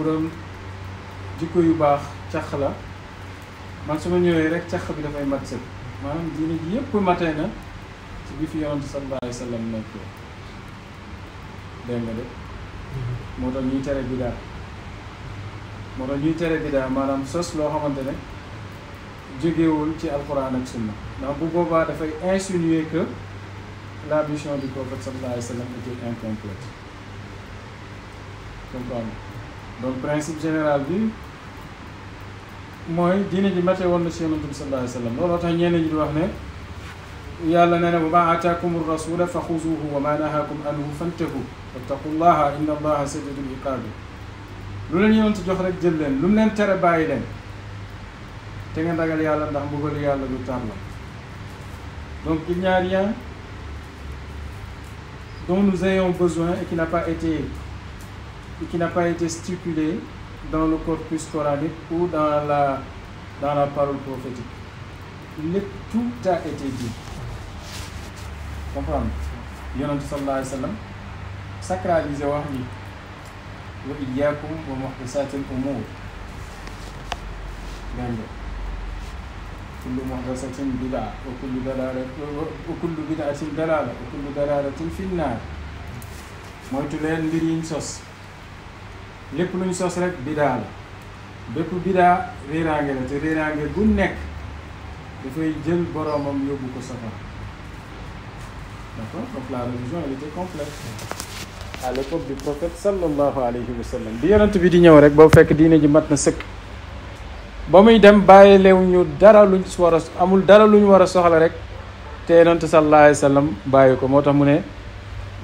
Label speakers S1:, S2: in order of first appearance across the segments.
S1: borom jikko yu baax cax la man su ma ñëwee rek cax bi dafay mat sëkk maanaam diine ji yëpp matee na ci bi fi yonent sallallahu alayhi wa sallam nekkee dégg nga de moo tax ñuy tere bidaa maanaam sos loo xamante ne jógewul ci alquran ak sunna ndax bu boobaa dafay insinuer que la mission du prophète sallallahu alayhi wa sallam était incomplète comprendre donc principe général bi mooy diine ji mate woon na ci yonent bi sallallahu alayhi wa sallam looloo tax ñenn ñi di wax ne yàlla nee na wa maa ataakum rasula fa xuzuhu wa maa nahaakum anhu fantahu wattaqullaha inna allaha shadidul iqaabi lu leen yonent jox rek jël leen lu mu leen tere bàyyi leen te nga ragal yàlla ndax mbugalu yàlla du tar la donc il n'y a rien dont nous ayons besoin et qui n'a pas été stipulé dans le corpus coranique ou dans la parole prophétique. Tout a été dit. Comprendre? Yonent sallallahu alayhi wa sallam sacralisé wax ni wa iyyakum wa muhdathatil umur. kullu muhdathatin bid'a wa kullu bid'atin dalala wa kullu dalalatin fi nnaar. moytu leen mbir yiñ sos lépp luñ sos rek bidaa la bépp bidaa réeraange la te réeraange bu nekk dafay jël boroomam yóbbu ko safara. D'accord? Donc la religion elle était complète à l'époque du prophète sallallahu alayhi wa sallam bi yonent bi di ñëw rek boo fekk diine ji mat na sëkk ba muy dem bàyyi leew ñu dara luñ war a amul dara luñ war a soxla rek te yonent sallallahu alayhi wa sallam bàyyi ko moo tax mu ne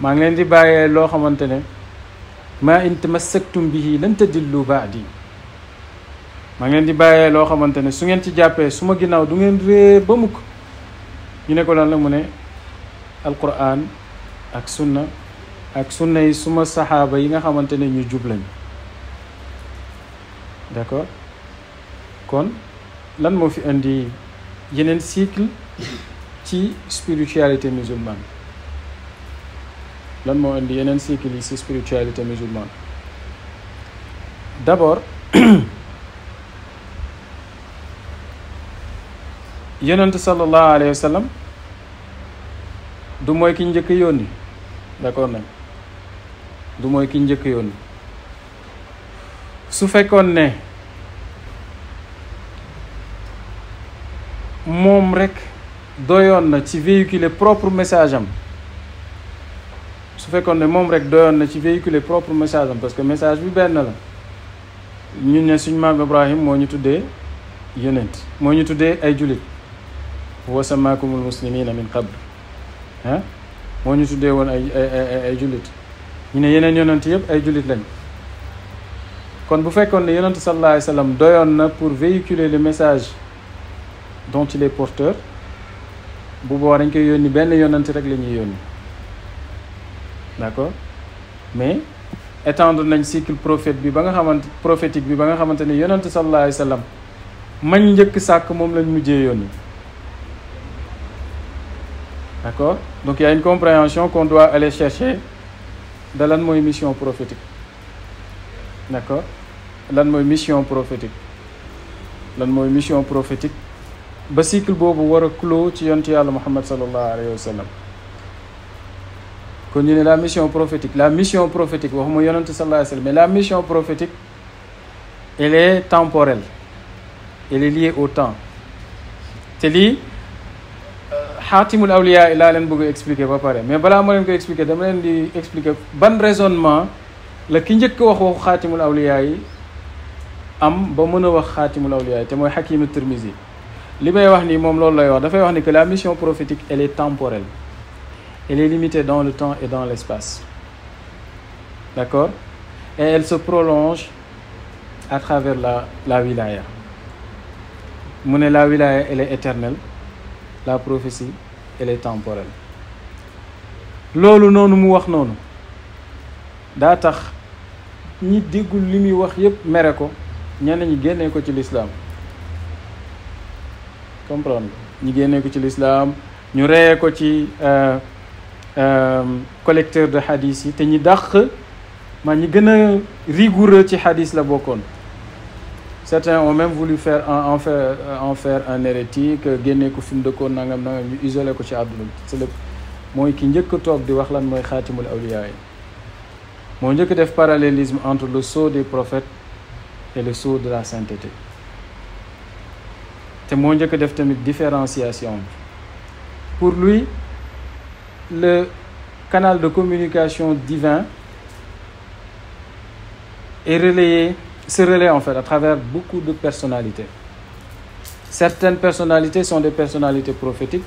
S1: maa ngi leen di bàyyee loo xamante ne maa in tamassaktum bihi lan tadillu ba'di maa ngi leen di bàyyee loo xamante ne su ngeen ci jàppee su ma ginnaaw du ngeen réer ba mukk ñu ne ko lan la mu ne alquran ak sunna yi suma saxaaba yi nga xamante ne ñu jub lañ. d'accord kon lan moo fi indi yeneen cycle ci spiritualité musulmane lan moo indi yeneen cycle yi ci spiritualité musulmane d'abord yonent sallallahu alayhi wa sallam du mooy ki njëkk yónni d'accord nag du mooy ki njëkk yónni su fekkoon ne moom rek doyoon na ci véhiculer propre message am su fekkoon ne moom rek doyoon na ci véhiculer propre message am parce que message bi benn la ñun ne suñu maam Ibrahim moo ñu tuddee yonent moo ñu tuddee ay jullit wa samaakumul muslimina min qabl moo ñu tuddee woon ay jullit ñu ne yeneen yonent yëpp ay jullit lañ kon bu fekkoon ne yonent sallallahu alayhi wa sallam doyoon na pour véhiculer le message dont il est porteur bu boobaa dañ koy yónni benn yonent rek la ñuy yónni d'accord mais étendre nañ cycle prophétique bi ba nga xamante ne yonent sallallahu alayhi wa sallam mañ njëkk sàkk moom lañ mujjee yónni. D'accord? Donc il y a une compréhension qu'on doit aller chercher de lan mooy mission prophétique. D'accord? Lan mooy mission prophétique. Lan mooy mission prophétique ba cycle boobu war a clos ci yonent yàlla Muhammad sallallahu alayhi wa sallam. kon ñu ne la mission prophétique waxuma yonent sallallahu alayhi wa sallam mais la mission prophétique elle est temporelle. Elle est liée au temps. te lii xaatimul awliya laa leen bëgg expliquer ba pare mais balaa ma leen ko expliquer dama leen di expliquer ban raisonnement la ki njëkk wax waxu xaatimul awliya yi am ba mën a wax xaatimul awliya yi te mooy Hakim at-Tirmizi li may wax nii moom loolu lay wax dafay wax ni que la mission prophétique elle est temporelle elle est limitée dans le temps et dans l'espace d'accord et elle se prolonge à travers la wilaya mu ne la wilaya elle est éternelle. La prophétie elle est temporelle loolu noonu mu wax noonu daa tax ñi déggul li muy wax yépp mere ko ñenn ñi génnee ko ci l'islam comprendre ñi génnee ko ci l'islam ñu reyee ko ci collecteur de hadith yi te ñi dàq maa ñi gën a rigoureux ci hadith la bokkoon. Certains ont même voulu en faire un hérétique génne ko fi mu dëkkoon nangam ñu isolé ko ci àdduna bi. C'est le mooy ki njëkk a toog di wax lan mooy xaatimul awliya yi moo njëkk def parallélisme entre le sceau des prophètes et le sceau de la sainteté te moo njëkk def tamit différenciation bi. Pour lui, le canal de communication divin se relaie en fait à travers beaucoup de personnalités. Certaines personnalités sont des personnalités prophétiques,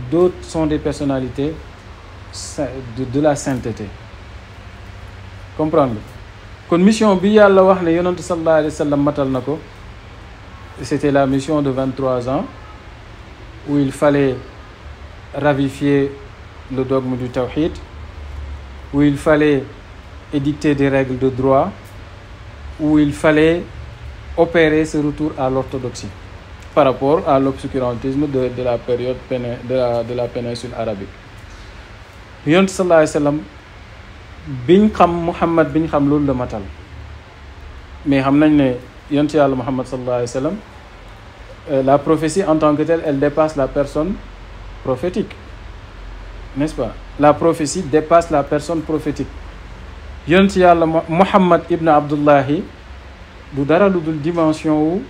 S1: d'autres sont des personnalités de la sainteté. Comprendre? Kon mission bi Yàlla wax ne Yonent sallallahu alayhi wa sallam matal na ko, c'était la mission de 23 ans où il fallait ravifier le dogme du tawhid, où il fallait édicter des règles de droit, où il fallait opérer ce retour à l'orthodoxie par rapport à l'obscurantisme de la période de la péninsule arabique. Yonent sallallahu alayhi wa sallam biñ xam Muhammad biñ xam loolu la matal, mais xam nañ ne Yonent Yàlla Muhammad sallallahu alayhi wa sallam la prophétie en tant que telle, elle dépasse la personne prophétique, n'est-ce pas? La prophétie dépasse la personne prophétique. Yonent Yàlla Muhammad ibn Abdullahi du dara lu dul dimension wu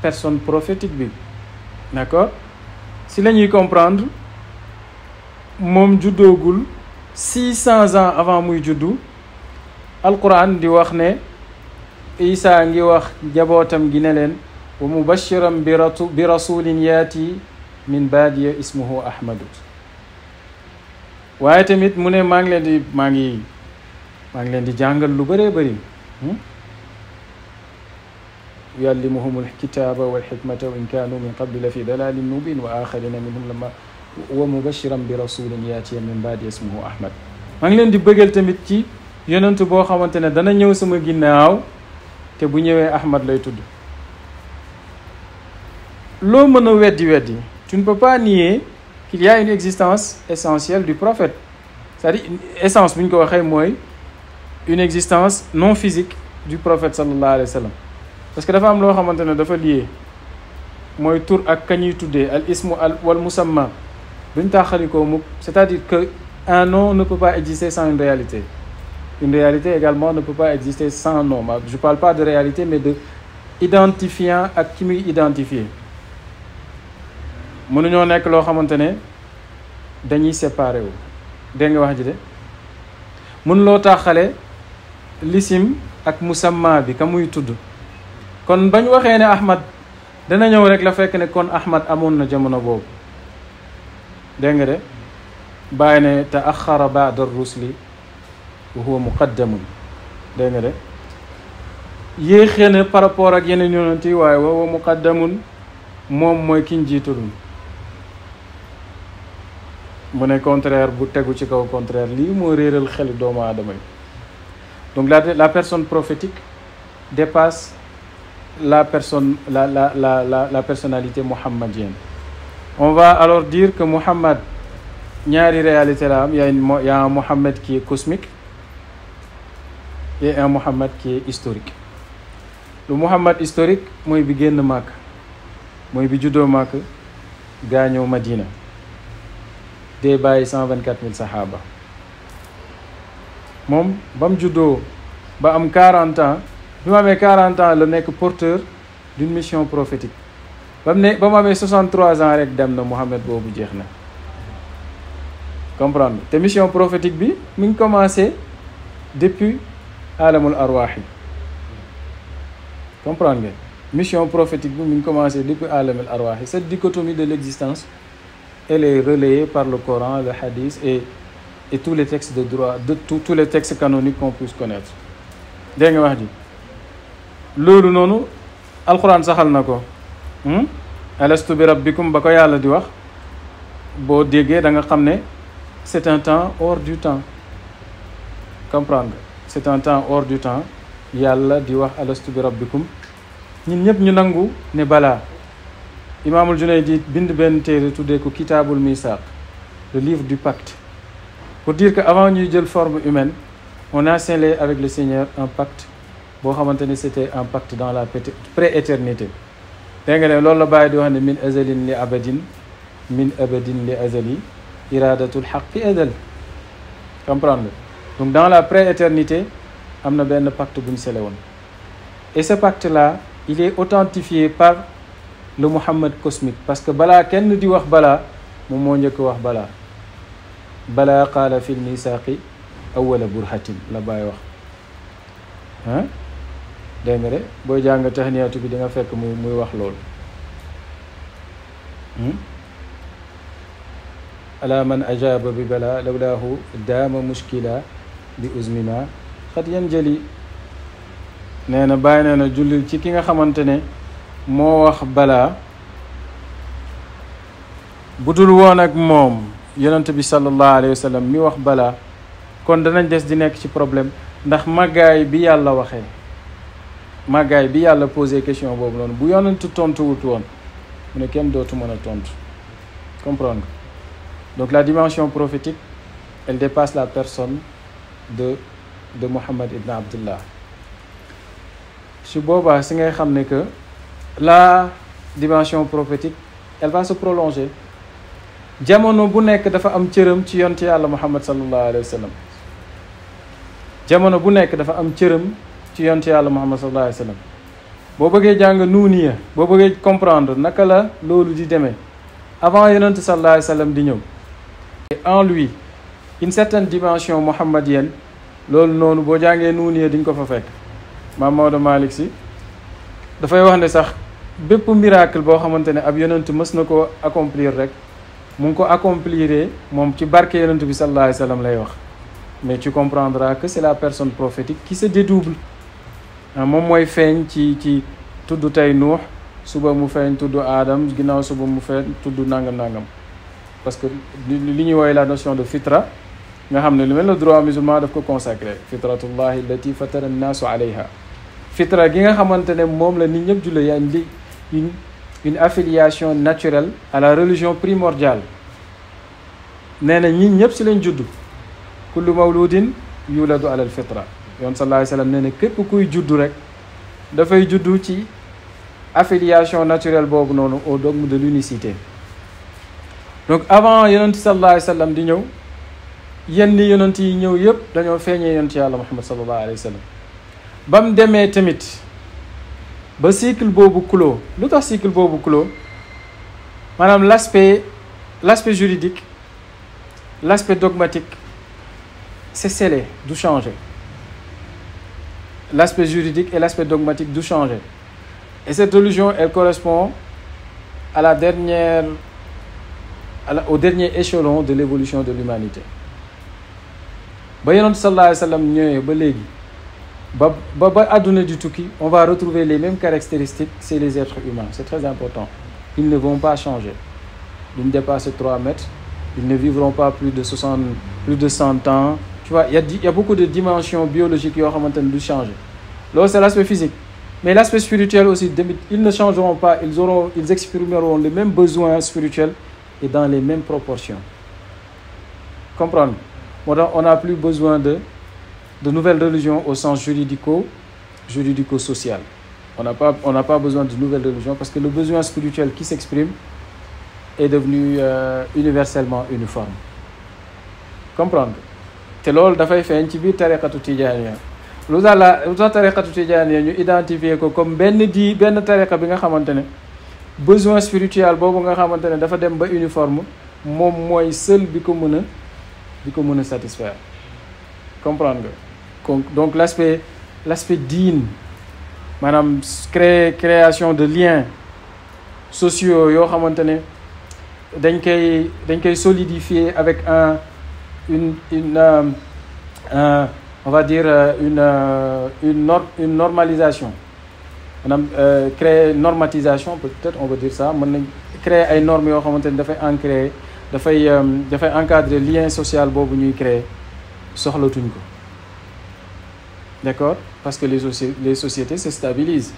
S1: personne prophétique bi, d'accord? Si la ñuy comprendre moom juddoogul 600 ans avant muy juddu, Alquran di wax ne Isa ngi wax njabootam gi ne leen wa mubashiran bi rasulin yaati min baadiya ismuhu Ahmadu. waaye tamit mu ne maa ngi leen di jàngal lu bëree bëri. yuallimuhumul kitaaba wal hikmata wa in kaanu min qabli la fi dalalin mubin wa axarina minhum lamma wa mubashiran bi rasulin yaati min baadiya ismuhu Ahmad. maa ngi leen di bëggal tamit ci yonent boo xamante ne dana ñëw sama ginnaaw te bu ñëwee Ahmad lay tudd. loo mën a weddi tu ne peux pas nier qu'il y a une existence essentielle du prophète. C'est-à-dire essence bu ñu ko waxee mooy une existence non physique du prophète sallallahu alayhi wa sallam. Parce que dafa am loo xamante ne dafa lié mooy tur ak kañuy tuddee al ismu wal musamma duñ taxalikoo mukk. C'est-à-dire que un nom ne peut pas exister sans une réalité. Une réalité également ne peut pas exister sans nom. Je parle pas de réalité mais de identifiant ak ki muy identifier. mënuñoo nekk loo xamante ne dañuy séparé wu. dégg nga wax ji de mënuloo taxale lisim ak musamma bi ka muy tudd. kon bañ waxee ne Ahmad dana ñëw rek la fekk ne kon Ahmad amoon na jamono boobu. dégg nga de bàyyi ne taaxara baada rusli wa huwa muqaddamun. dégg nga de yéexee na par rapport ak yeneen yonent yi waaye wa huwa muqaddamun moom mooy kiñ jiitalul. mu ne contraire bu tegu ci kaw contraire lii moo réeral xelu doomu aadama yi. Donc la personne prophétique dépasse la personnalité mohammadienne. On va alors dire que Muhammad ñaari réalité la am. Il y a un Muhammad qui est cosmique et un Muhammad qui est historique. Le Muhammad historique mooy bi génn Màkk, mooy bi juddoo Màkk gaañoo Madina dee bàyyi 124 000 saxaaba. moom ba mu juddoo ba am 40 ans bi mu amee 40 ans la nekk porteur d'une mission prophétique. ba mu amee 63 ans rek dem na Muhammad boobu jeex na. comprendre te mission prophétique bi mi ngi commencé depuis alamul arwaax yi. comprendre nga mission prophétique bi mi ngi commencé depuis alamul arwaax yi. Cette dichotomie de l'existence, elle est relayée par le Coran, le hadith et tous les textes de droit, tous les textes canoniques qu'on puisse connaître. dégg nga wax ji loolu noonu alquran saxal na ko. alastu bi rabbikum ba ko yàlla di wax boo déggee da nga xam ne c'est un temps hors du temps. comprendre nga c'est un temps hors du temps yàlla di wax alastu bi rabbikum ñun ñëpp ñu nangu ne balaa. Imaamul Junaydi bind benn téere tuddee ko Kitaabul Misaaq, le livre du pacte, pour dire que avant ñuy jël forme humaine on a scellé avec le Seigneur un pacte boo xamante ne c'était un pacte dans la pré-éternité dégg nga ne loolu la bàyyi di wax ne min azalin li abadin min abadin li azali iradatul haqqi azal comprendre donc dans la pré-éternité am na benn pacte bu ñu scellé woon et ce pacte là il est authentifié par le Muhammad cosmique parce que balaa kenn di wax balaa moom moo njëkk wax balaa qaala fil misaaqi awwala burhatin la bàyyi wax ah dégg nga de booy jàng tahniyatu bi di nga fekk muy wax loolu ala man ajaba bi bala lawlaahu daama mushkila bi uzmima xat yan jëli nee na bàyyi nee na jullil ci ki nga xamante ne moo wax balaa budul woon ak moom yonent bi sallallahu alayhi wa sallam mi wax balaa kon danañ des di nekk ci problème ndax màggaay bi yàlla waxee màggaay bi yàlla posé question boobu noonu bu yonent tontuwut woon mu ne kenn dootu mën a tontu comprendre donc la dimension prophétique elle dépasse la personne de Muhammad ibn Abdullah su boobaa si ngay xam ne que la dimension prophétique elle va se prolonger jamono bu nekk dafa am cëram ci yonent yàlla Muhammad sallallahu alayhi wa sallam jamono bu nekk dafa am cëram ci yonent yàlla Muhammad sallallahu alayhi wa sallam boo bëggee jàng nuuniya boo bëggee comprendre naka la loolu di demee avant yonent sallallahu alayhi wa sallam di ñëw et en lui une certaine dimension mohammadienne loolu noonu boo jàngee nuuniya di nga ko fa fekk Maam Maodo Malick Sy dafay wax ne sax bépp miracle boo xamante ne ab yonent mës na ko accomplir rek mu ngi ko accomplir moom ci barke yonent bi sallallahu alayhi wa sallam lay wax mais tu comprendras que c'est la personne prophétique qui se dédouble moom mooy feeñ ci tudd tey Nuux suba mu feeñ tudd Adam ginnaaw suba mu feeñ tudd nangam parce que li ñuy woowee la notion de fitra nga xam ne lu mel le droit musulman daf ko consacré fitratullahi allati fatara annaasu alayha fitra gi nga xamante ne moom la nit ñëpp julle yaa une affiliation naturelle à la religion primordiale nee na ñi ñëpp si lañ judd kullu mawludin yuladu ala al fitra yoon sallallahu alayhi wa sallam nee na képp kuy juddu rek dafay juddu ci affiliation naturelle boobu noonu au dogme de l'unicité donc avant yonent sallallahu alayhi wa sallam di ñëw yenn yonent yi ñëw yëpp dañoo feeñee yonent yàlla Muhammad sallallahu alayhi wa sallam ba mu demee tamit ba cycle boobu clos lu tax cycle boobu clos maanaam l'aspect juridique l'aspect dogmatique c'est scellé du changer l'aspect juridique et l'aspect dogmatique du changer et cette religion elle correspond à au dernier échelon de l'évolution de l'humanité ba yonent sallallahu alayhi wa sallam ñëwee ba léegi ba àdduna di tukki on va retrouver les mêmes caractéristiques chez les êtres humains c'est très important ils ne vont pas changer ils ne dépassent 3 mètres ils ne vivront pas plus de 100 ans tu vois il y a beaucoup de dimensions biologiques yoo xamante ne du changer loolu c'est l'aspect physique mais l'aspect spirituel aussi ils ne changeront pas ils exprimeront les mêmes besoins spirituels et dans les mêmes proportions comprendre moo tax on n'a plus besoin de nouvelles religions au sens juridico-social on n'a pas besoin de nouvelles religions parce que le besoin spirituel qui s'exprime est devenu universellement uniforme comprendre te loolu dafay feeñ ci biir tariqatu tijaaniya lu tax tariqatu tijaaniya ñu identifier ko comme benn tariqa bi nga xamante ne besoin spirituel boobu nga xamante ne dafa dem ba uniforme moom mooy seul bi ko mën a satisfaire comprendre nga donc l'aspect diin maanaam création de liens sociaux yoo xamante ne dañ koy solidifier avec on va dire une normalisation maanaam créer normatisation peut-être on va dire ça mën nañ créer ay normes yoo xamante ne dafay encadrer lien social boobu ñuy créer soxlatuñ ko d'accord parce que les sociétés se stabilisent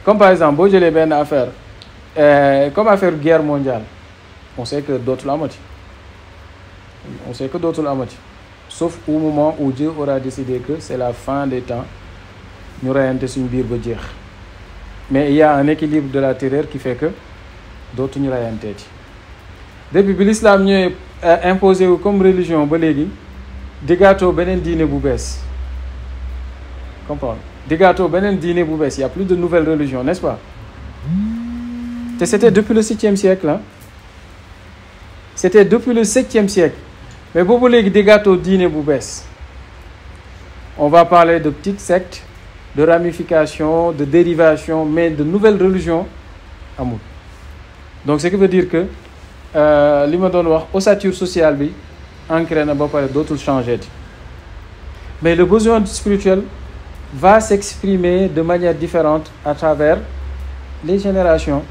S1: comme par exemple boo jëlee benn affaire comme affaire guerre mondiale on sait que dootul amati sauf au moment où Dieu aura décidé que c'est la fin des temps ñu reyante suñu biir ba jeex. Mais il y a un équilibre de la terreur qui fait que dootuñu reyanteeti. Depuis bi l'islam ñëwee imposé wu comme religion ba léegi diggaatoo beneen diine bu bees. Comprendre diggaatoo beneen diine bu bees, il y a plus de nouvelles religions, n'est-ce pas? Et c'était depuis le 7e siècle, hein? C'était depuis le 7e siècle. Mais boobu léegi diggaatoo diine bu bees. On va parler de petites sectes, de ramifications, de dérivations, mais de nouvelles religions amul. Donc ce qui veut dire que li ma doon wax ossature sociale bi ancré na ba pare dootul changer. Mais le besoin spirituel va s'exprimer de manière différente à travers les générations.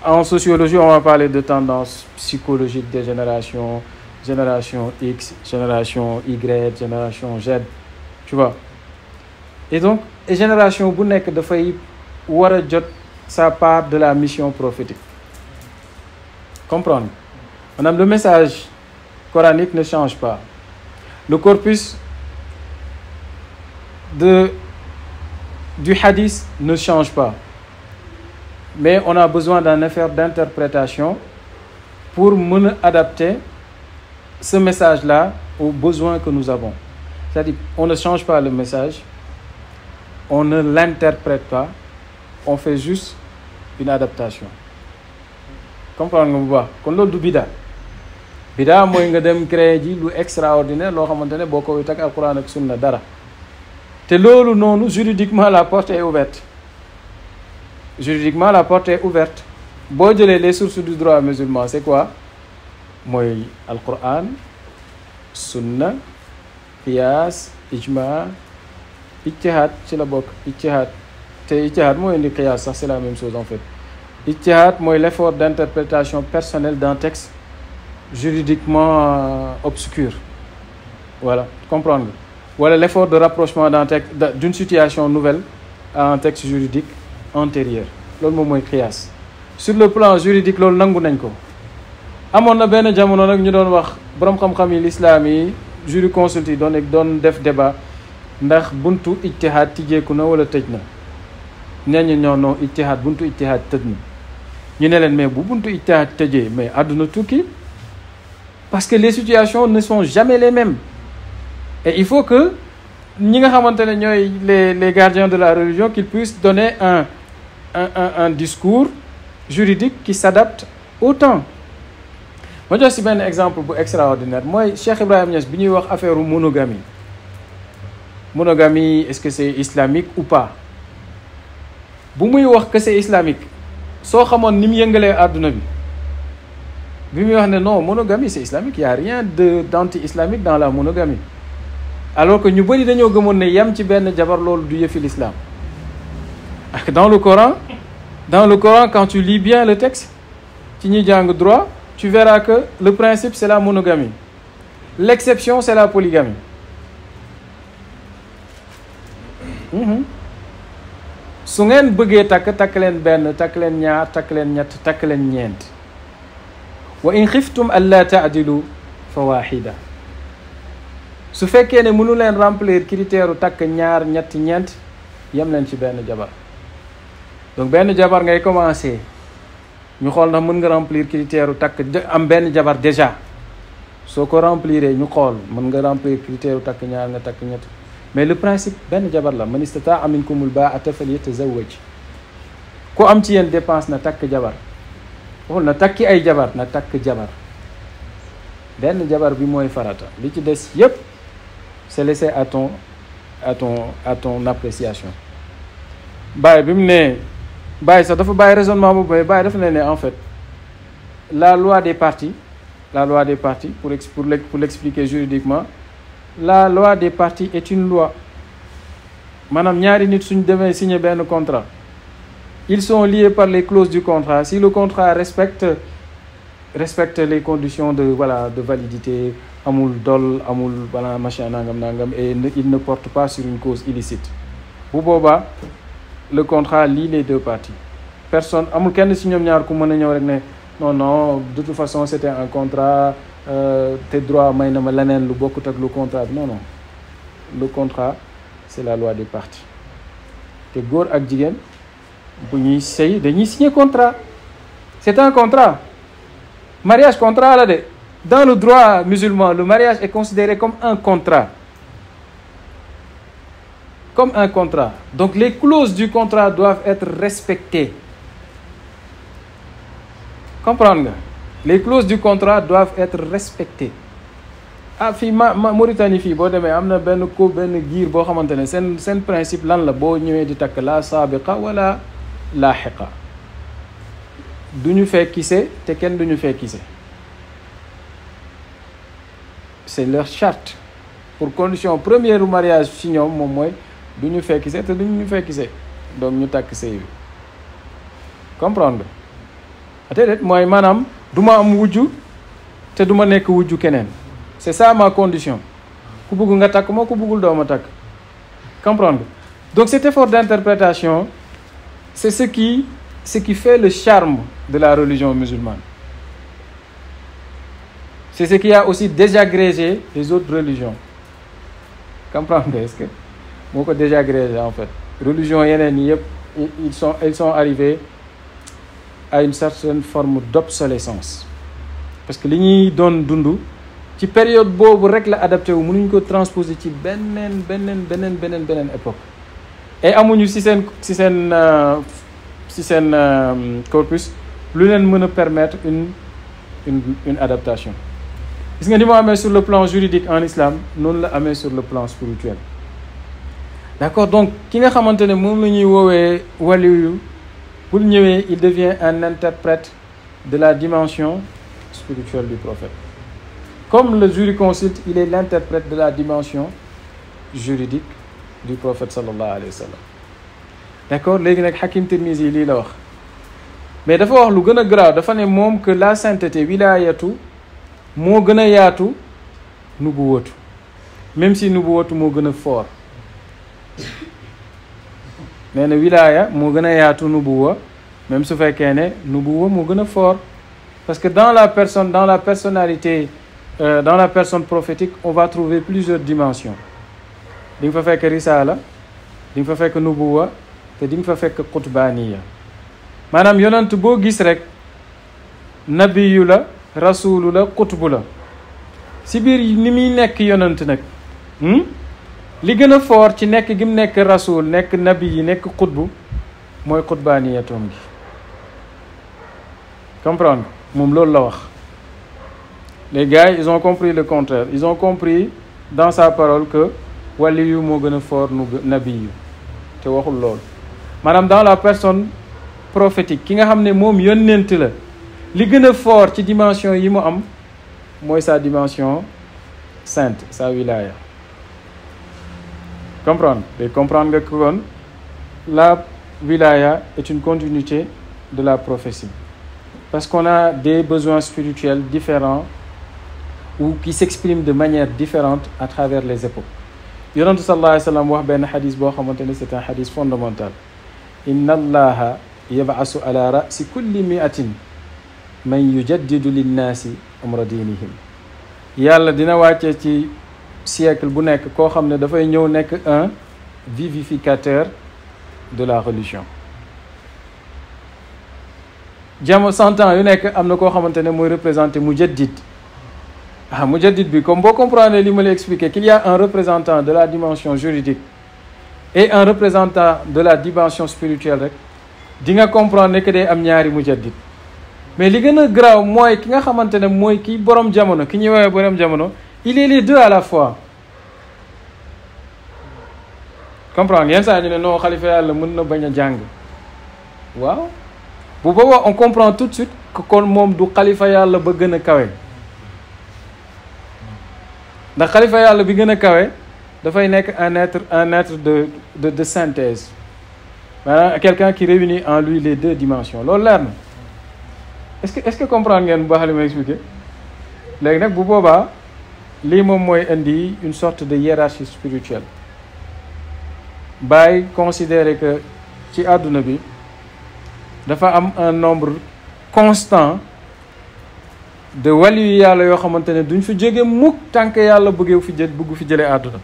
S1: En sociologie, on va parler de tendances psychologiques des générations, génération X, génération Y, génération Z, tu vois. Et donc, génération bu nekk dafay war a jot sa part de la mission prophétique. Comprendre. Maanaam le message coranique ne change pas. Le corpus du hadith ne change pas. Mais on a besoin d'un effort d'interprétation pour mën a adapter ce message-là aux besoins que nous avons. C'est-à-dire, on ne change pas le message, on ne l'interprète pas, on fait juste une adaptation. Comprendre nga bu baax kon loolu du bida. Bida mooy nga dem créer ji lu extraordinaire loo xamante ne boo ko wéet ak alquran ak sunna dara. te loolu noonu juridiquement la porte est ouverte. Juridiquement la porte est ouverte. boo jëlee les sources du droit musulman c'est quoi? mooy alquran, sunna, qiyaas, ijma, ijtihad ci la bokk. Ijtihad te ijtihad mooy indi qiyaas sax c'est la même chose en fait. Ijtihad mooy l'effort d'interprétation personnelle d'un texte juridiquement obscur. Voilà, comprendre nga. Wala l'effort de rapprochement d'un texte d'une situation nouvelle à un texte juridique antérieur. Loolu moom mooy qiyaas. Sur le plan juridique loolu nangu nañ ko. Amoon na benn jamono nag ñu doon wax borom xam-xam yi l'islam yi jurisconsulte yi doon def débat ndax buntu ijtihad tijjeeku na wala tëj na. nee ñu ñoo non ijtihad buntu ijtihad tëj na. ñu ne leen mais bu buntu ijtihad tëjee mais àdduna tukki parce que les situations ne sont jamais les mêmes. Et il faut que ñi nga xamante ne ñooy les gardiens de la religion qu'ils puissent donner un discours juridique qui s'adapte au temps. ma jox si benn exemple bu extraordinaire mooy Cheikh Ibrahim Niass bi ñuy wax affaire monogamie. Monogamie, est-ce que c'est islamique ou pas? bu muy wax que c'est islamique soo xamoon ni mu yëngalee àdduna bi muy wax ne non monogamie c'est islamique, il y a rien d'anti-islamique dans la monogamie. Alors que ñu bëri dañoo gëmoon ne yem ci benn jabar loolu du yëfi l'islam. Dans le Coran quand tu lis bien le texte ci ñuy jàng droit tu verras que le principe c'est la monogamie. L'exception c'est la polygamie. su ngeen bëggee takk leen benn takk leen ñaar takk leen ñett takk leen ñeent. wa in xiftum alla ta'dilu fa wahida. su fekkee ne mënu leen remplir critère u takk ñaar ñett ñeent yem leen ci benn jabar. donc benn jabar ngay commencer ñu xool ndax mën nga remplir critère u takk am benn jabar déjà soo ko remplir ñu xool mën nga remplir critère u takk ñaar nga takk ñett. mais le principe benn jabar la man istata'a minkumul baa'ata falyatazawwaj. ku am ci yéen dépense na takk jabar waxul na takki ay jabar na takk jabar. benn jabar bi mooy farata li ci des yépp c'est laissé à ton appréciation. Baye bi mu ne Baye sax dafa bàyyi raisonnement boobu mais Baye dafa ne en fait la loi des parties pour l'expliquer juridiquement, la loi des parties est une loi. maanaam ñaari nit suñ demee signer benn contrat ils sont liés par les clauses du contrat. Si le contrat respecte les conditions de validité, amul dol amul machin nangam et il ne porte pas sur une cause illicite, bu boobaa le contrat lie les deux parties. Personne amul kenn ci ñoom ñaar ku mën a ñëw rek ne non de toute façon c'était un contrat tes droits may na ma leneen lu bokkut ak lu contrat bi non le contrat c'est la loi des parties te góor ak jigéen bu ñuy sëy dañuy signer contrat c'est un contrat mariage contrat la de dans le droit musulman le mariage est considéré comme un contrat donc les clauses du contrat doivent être respectées comprendre nga les clauses du contrat doivent être respectées fii Mauritanie fii boo demee am na benn giir boo xamante ne seen principe lan la boo ñëwee di takk la saabiqa wala laaxiqa du ñu fekkise te kenn du ñu fekkise c'est leur charte pour condition première u mariage ci ñoom moom mooy du ñu fekkise te du ñu fekkise donc ñu takk sëy bi comprendre nga déedéet mooy maanaam du ma am wujju te du ma nekk wujju keneen c'est ça ma condition ku bëgg nga takk moo ku bëggul doo ma takk comprendre nga donc cet effort d'interprétation c'est ce qui fait le charme de la religion musulmane c'est ce qui a aussi désagrégé les autres religions comprendre nga est-ce que moo ko désagrégé en fait religion yeneen yi yëpp ils sont arrivés à une certaine forme d'obsolescence parce que li ñuy doon dund ci période boobu rek la adapté wu mënuñ ko transposer ci beneen époque et amuñu ci seen corpus lu leen mën a permettre une adaptation gis nga ni moo amee sur le plan juridique en islam noonu la amee sur le plan spirituel d'accord donc ki nga xamante ne moom la ñuy woowee waliyu bu ñëwee il devient un interprète de la dimension spirituelle du prophète comme le jurisconsulte il est l'interprète de la dimension juridique du prophète sallallahu alayhi wa sallam d'accord léegi nag Hakim Tirmizi lii la wax mais dafa wax lu gën a grave dafa ne moom que la sainteté wilayatu moo gën a yaatu nubuwatu même si nubuwatu moo gën a fort nee na wilaya moo gën a yaatu nubuwa même su fekkee ne nubuwa moo gën a fort parce que dans la personne prophétique on va trouver plusieurs dimensions di nga fa fekk risaala di nga fa fekk nubuwa te di nga fa fekk qutbaniya maanaam yonent boo gis rek nabiyu la rasulu la qutbu la si biir ni muy nekk yonent nag li gën a fort ci nekk gi mu nekk rasul nekk nabi yi nekk qutbu mooy qutbaniyatoom gi comprendre moom loolu la wax les gars ils ont compris le contraire ils ont compris dans sa parole que waliyu moo gën a fort nabi yu te waxul loolu maanaam dans la personne prophétique ki nga xam ne moom yónnent la li gën a fort ci dimension yi mu am mooy sa dimension sainte sa wilaya comprendre nga kon la wilaya est une continuité de la prophétie parce qu'on a des besoins spirituels différents ou qui s'expriment de manière différente à travers les époques yonent sallallahu alayhi wa sallam wax benn xadis boo xamante ne c'est un xadis fondamental inna allaha yab'asu ala ra'si kulli mi'atin man yujaddidu linnaasi amra diinihim yàlla dina wàcce ci siècle bu nekk koo xam ne dafay ñëw nekk un vivificateur de la religion jamo 100 ans yu nekk am na koo xamante ne mooy représenté mujaddid mujaddid bi comme boo comprendre li ma lay expliquer qu'il y a un représentant de la dimension juridique et un représentant de la dimension spirituelle rek di nga comprendre que day am ñaari mujaddid mais li gën a graaw mooy ki nga xamante ne mooy ki borom jamono ki ñuy woowee borom jamono il est les deux à la fois comprendre yenn saa ñu ne non xalifa yàlla mën na bañ a jàng waaw bu boobaa on comprend tout de suite que kon moom du xalifa yàlla ba gën a kawe ndax xalifa yàlla bi gën a kawe dafay nekk un être de synthèse maanaam quelqu'un qui réunit en lui les deux dimensions loolu leer na est-ce que comprendre ngeen bu baax li ma expliqué léegi nag bu boobaa lii moom mooy indi une sorte de hiérarchie spirituelle Baye considérer que ci àdduna bi dafa am un nombre constant de wali yu yàlla yoo xamante ne duñ fi jóge mukk tànk yàlla bëgg fi jëlee àdduna.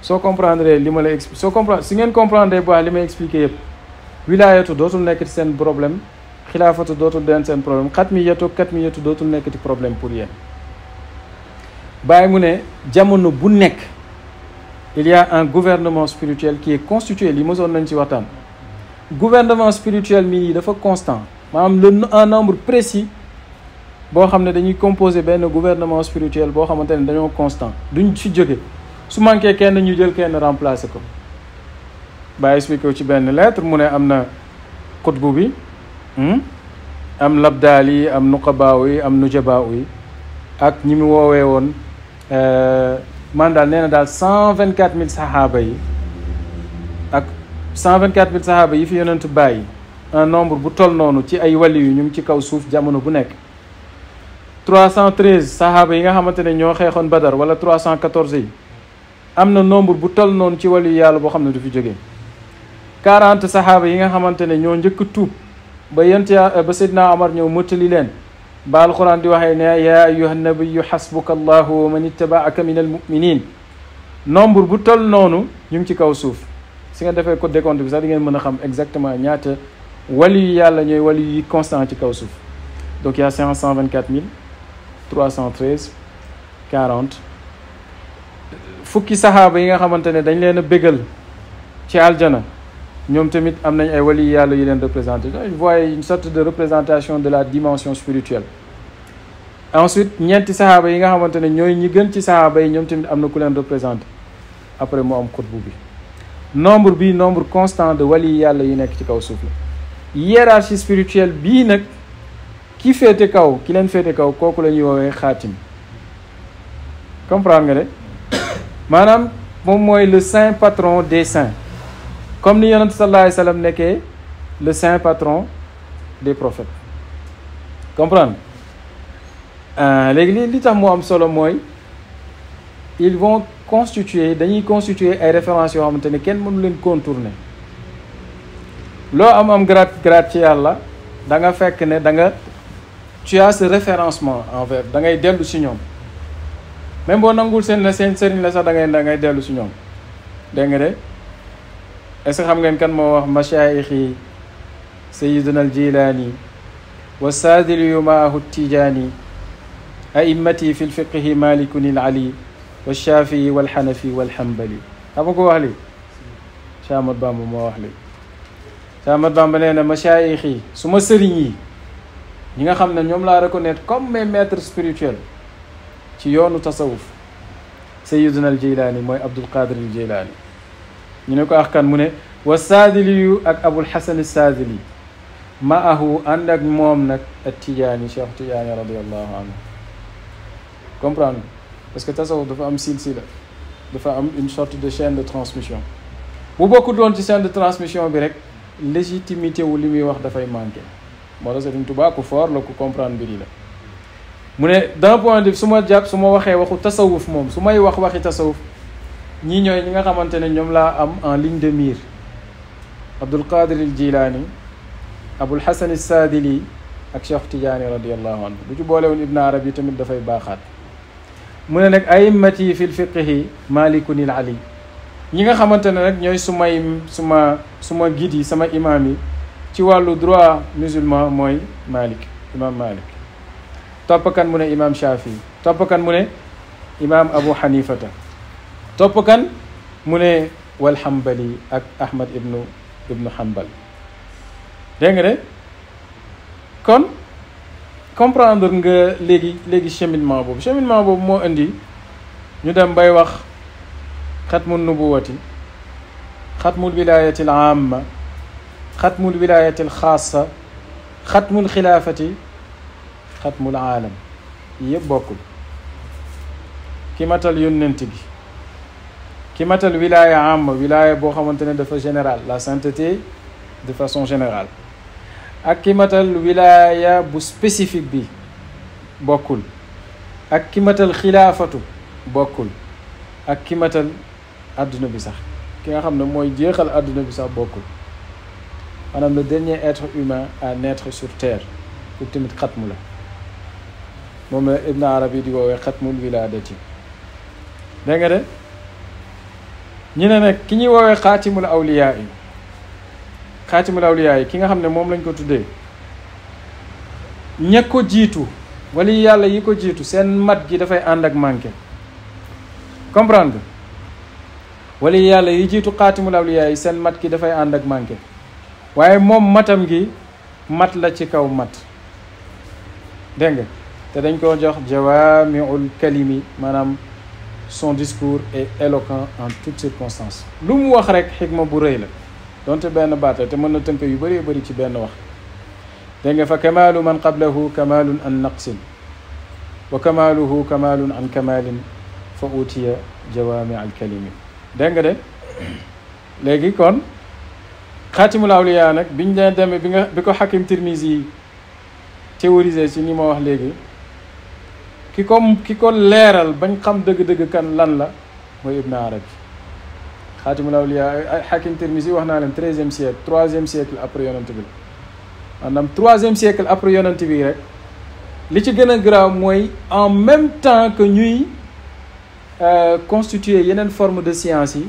S1: soo comprendre li ma la expliqué soo comprendre si ngeen comprendre bu baax li may expliqué yëpp wilaayatu dootul nekk ci seen problème xilaafatu dootul den seen problème katmiyatu dootul nekk ci problème pour yéen. bàyyi mu ne jamono bu nekk il y a un gouvernement spirituel qui est constitué li mosoon nañ ci waxtaan. gouvernement spirituel mi dafa constant maanaam un nombre précis boo xam ne dañuy composé benn gouvernement spirituel boo xamante ne dañoo constant duñ ci jóge su manqué kenn ñu jël kenn remplacer ko. bàyyi expliqué ko ci benn lettre mu ne am na xutbu bi am labdaal yi am nuqabaaw yi am nujabaaw yi ak ñi mu woowee woon man daal nee na daal 124 000 saxaaba yi ak 124 000 saxaaba yi fi yonent bàyyi un nombre bu toll noonu ci ay wali yu ñu ngi ci kaw suuf jamono bu nekk 313 saxaaba yi nga xamante ne ñoo xeexoon Badar wala 314 yi am na nombre bu toll noonu ci wali yu yàlla boo xam ne du fi jógee 40 saxaaba yi nga xamante ne ñoo njëkk tuub ba ba Seydina Omar ñëw mottali leen ba alquran di waxee ne yaa ayyuhan nabiyyu xasbuka allahu wa man ittabaaka min al muminin nombre bu toll noonu ñu ngi ci kaw suuf si nga defee ko décompte bi sax di ngeen mën a xam exactement ñaata wali yu yàlla ñooy wali yi constant ci kaw suuf donc il y a 124 313 40 fukki saxaaba yi nga xamante ne dañ leen a bégal ci aljana ñoom tamit am nañ ay wali yàlla yu leen représenté vous voyez une sorte de représentation de la dimension spirituelle. Ensuite ñeenti saxaaba yi nga xamante ne ñooy ñi gën ci saxaaba yi ñoom tamit am na ku leen représenté après mu am xutbu bi nombre constant de wali yàlla yi nekk ci kaw suuf la. hiérarchie spirituelle bii nag ki féete kaw ki leen féete kaw kooku la ñuy woowee xaatim comprendre nga de maanaam moom mooy le saint patron des saints comme ni yonent sallallahu alayhi wa sallam nekkee le saint patron des prophètes comprendre léegi li tax moo am solo mooy ils vont dañuy constituer ay références yoo xamante ne kenn mënu leen contourner loo am grade ci yàlla da nga fekk ne da nga tu as ce référencement envers da ngay dellu si ñoom même boo nangul seen sëriñ la sax da ngay dellu si ñoom dégg nga de est-ce que xam ngeen kan moo wax mashaayixi sayiduna al jilaani wa saadiliyu maahu tijaani a'immati fi lfiqhi malikun il ali wa shafii wal xanafi wal xambali xam nga ko wax li Cheikh Ahmad Bamba moo wax li Cheikh Ahmad Bamba nee na mashaayixi su ma sëriñ yi ñi nga xam ne ñoom laa reconnaître comme mes maîtres spirituels ci yoonu tasawuf sayiduna al jilaani mooy Abdul Qadir al Jilaani ñu ne ko ak kan mu ne wa saadili yu ak abul xasan saadili maahu ànd ak moom nag ak tijaani cheikh tijaani radiallahu anhu comprendre parce que tasawuf dafa am silsila dafa am une sorte de chaîne de transmission bu bokkul doon ci chaîne de transmission bi rek légitimité wu li muy wax dafay manqué moo tax Sëriñ Tuubaa ku fort la ku comprendre mbir yi la mu ne d'un point de vue su ma waxee waxu tasawuf moom su may wax waxi tasawuf ñii ñooy ñi nga xamante ne ñoom laa am en ligne de mire Abdul Qadir al Jilaani Abul Hasan al Saadili ak Cheikh Tidiane radiallahu anhu bu ci boolewul Ibn Arabi tamit dafay baaxaat mu ne nag a'immati fi lfiqhi malikun il ali ñi nga xamante ne nag ñooy suma guide yi sama imam yi ci wàllu droit musulman mooy imam Malik topp kan mu ne imam Shafii topp kan mu ne imam Abu Hanifata topp kan mu ne wal Hanbali ak Ahmad ibnu Hanbal dégg nga de kon comprendre nga léegi cheminement boobu moo indi ñu dem bay wax xatmul nubuwati xatmul wilayati al amma xatmul wilayati al xaasa xatmul xilaafati xatmul aalam yëpp bokkul ki matal yónnent gi ki matal wilaya am wilaya boo xamante ne dafa général la sainteté de façon générale ak ki matal wilaya bu spécifique bi bokkul ak ki matal xilaafatu bokkul ak ki matal adduna bi sax ki nga xam ne mooy jeexal adduna bi sax bokkul maanaam le dernier être humain à naître sur terre pour tamit xatmu la moom la Ibn Arabi di woowee xatmul wilaadati dégg nga de ñu ne nag ki ñuy woowee xaatimul awliyaa yi xaatimul awliyaa yi ki nga xam ne moom lañ ko tuddee ña ko jiitu wala yàlla yi ko jiitu seen mat gi dafay ànd ak manqué comprendre nga wala yàlla yi jiitu xaatimul awliyaa yi seen mat gi dafay ànd ak manqué waaye moom matam gi mat la ci kaw mat dégg nga te dañ ko jox jawaamiul kalimi maanaam son discours est éloquent en toutes circonstances lu mu wax rek xikma bu rëy la donte benn baat la te mën na tënk yu bëree bëri ci benn wax dégg nga fa kamaalu man qablahu kamaalun an naqsin wa kamaaluhu kamaalun an kamaalin fa utiya jawaami al kalimi dégg nga de léegi kon xaatimul awliya nag biñ leen demee bi ko Hakim Tirmizi yi théorisé ci ni ma wax léegi ki ko leeral bañ xam dëgg-dëgg kan lan la mooy Ibn Arabi xaatimul awliya Hakim Tirmizi wax naa leen 13e siècle 3e siècle après yonent bi maanaam 3e siècle après yonent bi rek li ci gën a graaw mooy en même temps que ñuy constituer yeneen forme de science yi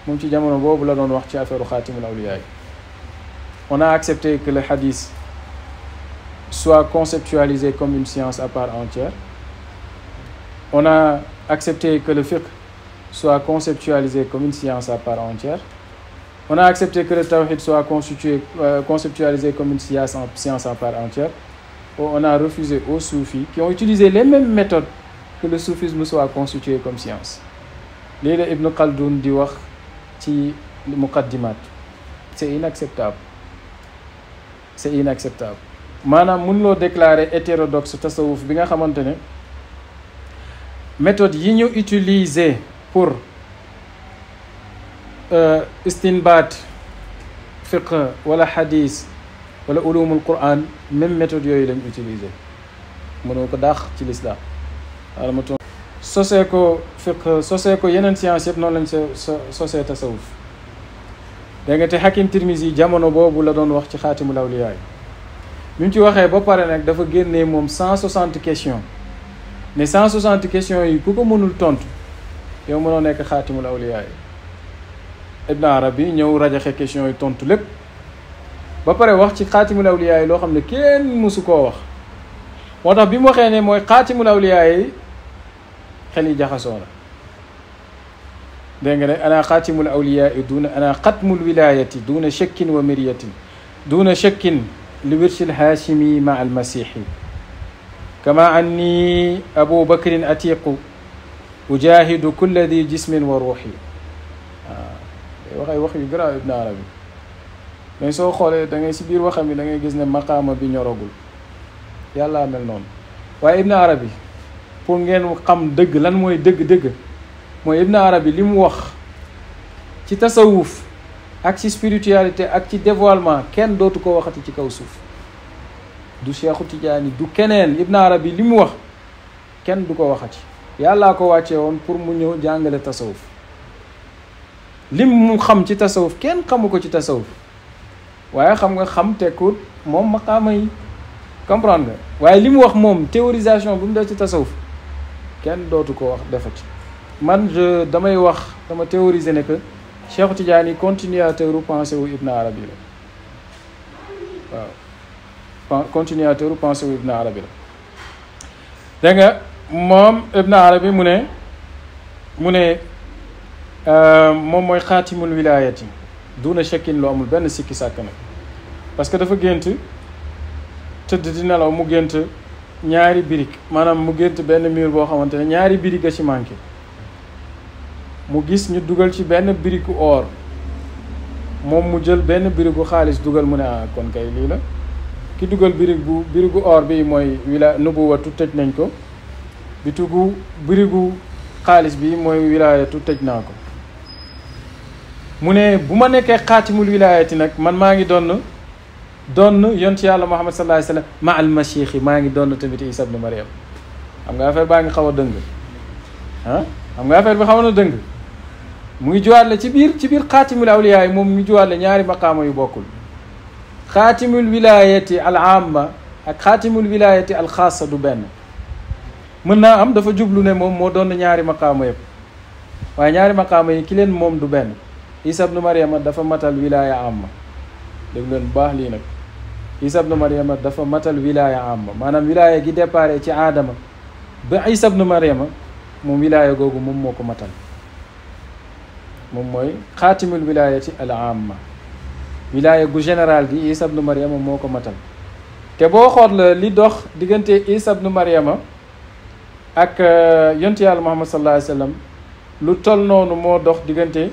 S1: moom ci jamono boobu la doon wax ci affaire xaatimul awliya yi on a accepté que le hadith soit conceptualisé comme une science à part entière. On a accepté que le fiqh soit conceptualisé comme une science à part entière. On a accepté que le tawhid soit conceptualisé comme une science à part entière. On a refusé aux soufis qui ont utilisé les mêmes méthodes que le soufisme soit constitué comme science. Lii la Ibn Khaldoun di wax ci muqaddimat. C'est inacceptable. C'est inacceptable. maanaam mënuloo déclarer hétérodoxe tasawuf bi nga xamante ne méthode yi ñu utiliser pour istinbaat fiqh wala hadith wala ulumul quran même méthode yooyu lañ utiliser mënoo ko daax ci l'islam wala ma toon sosee ko fiqh sosee ko yeneen science yëpp noonu lañ sosee tasawuf dégg nga te Hakim Tirmizi jamono boobu la doon wax ci xaatimul awliyaa yi bi mu ci waxee ba pare nag dafa génnee moom 160 questions mais 160 questions yi ku ko mënul tontu yow mënoo nekk xaatimul awliyaa yi Ibn Arabi ñëw rajaxe questions yi tontu lépp ba pare wax ci xaatimul awliyaa yi loo xam ne kenn mësu koo wax moo tax bi mu waxee ne mooy xaatimul awliyaa yi xel yi jaxasoo la dégg nga ne ana xaatimul awliyaa yi duna ana xatmul wilaayati duna shakkin wa miryatin duna shakkin li wirsil haashimi ma al masiixi kama anni abu bakrin atiqu ujahidu kulla di jismin wa ruuxi waaw waxay wax yu garaaw Ibn Arabi mais soo xoolee da ngay si biir waxam yi da ngay gis ne maqaama bi ñoragul yàlla mel noonu waaye Ibn Arabi pour ngeen xam dëgg lan mooy dëgg-dëgg mooy Ibn Arabi li mu wax ci tasawuf ak ci spiritualité ak ci dévoilement kenn dootu ko waxati ci kaw suuf du Cheikhu Tidiane du keneen Ibn Arabi li mu wax kenn du ko waxati yàllaa ko wàcce woon pour mu ñëw jàngale tasawuf lim mu xam ci tasawuf kenn xamu ko ci tasawuf waaye xam nga xam tekkut moom maqaama yi comprendre nga waaye li mu wax moom théorisation bu mu def ci tasawuf kenn dootu ko wax defati man damay wax dama théoriser ne que Cheikh Tidiane yi continuateur u pensée wu Ibn Arabi la waaw continuateur u pensée wu Ibn Arabi la dégg nga moom Ibn Arabi mu ne moom mooy xaatimul wilaayati duna shakkin lu amul benn sikki sàkk nag parce que dafa gént tëdd di nelaw mu gént ñaari birig maanaam mu gént benn mur boo xamante ne ñaari birig a ci manqué mu gis ñu dugal ci benn birigu or moom mu jël benn birigu xaalis dugal mu ne kon kay lii la ki dugal birigu or bi mooy nubuwatu tëj nañ ko birigu xaalis bi mooy wilaayatu tëj naa ko mu ne bu ma nekkee xaatimul wilaayati nag man maa ngi doon yonent yàlla Muhammad sallallahu alayhi wa sallam ma al masiixi maa ngi doon tamit Isa ibn Maryam xam nga affaire baa ngi xaw a dëng xam nga affaire bi xaw na dëng mu ngi juwaale ci biir xaatimul awliyaa yi moom mu ngi juwaale ñaari maqaama yu bokkul xaatimul wilaayati al amma ak xaatimul wilaayati al xaasa du benn mën naa am dafa jublu ne moom moo doon ñaari maqaama yëpp waaye ñaari maqaama yi ki leen moom du benn. Isa ibnu Maryama dafa matal wilaya amma dégg leen bu baax lii nag Isa ibnu Maryama dafa matal wilaya amma maanaam wilaya gi déparé ci aadama ba Isa ibnu Maryama moom wilaya googu moom moo ko matal moom mooy xaatimul wilayati al amma wilaya gu général gi Isa ibnu Maryama moo ko matal te boo xool la li dox diggante Isa ibnu Maryama ak yontu yàlla Muhammad sallallahu alayhi wa sallam lu tol noonu moo dox diggante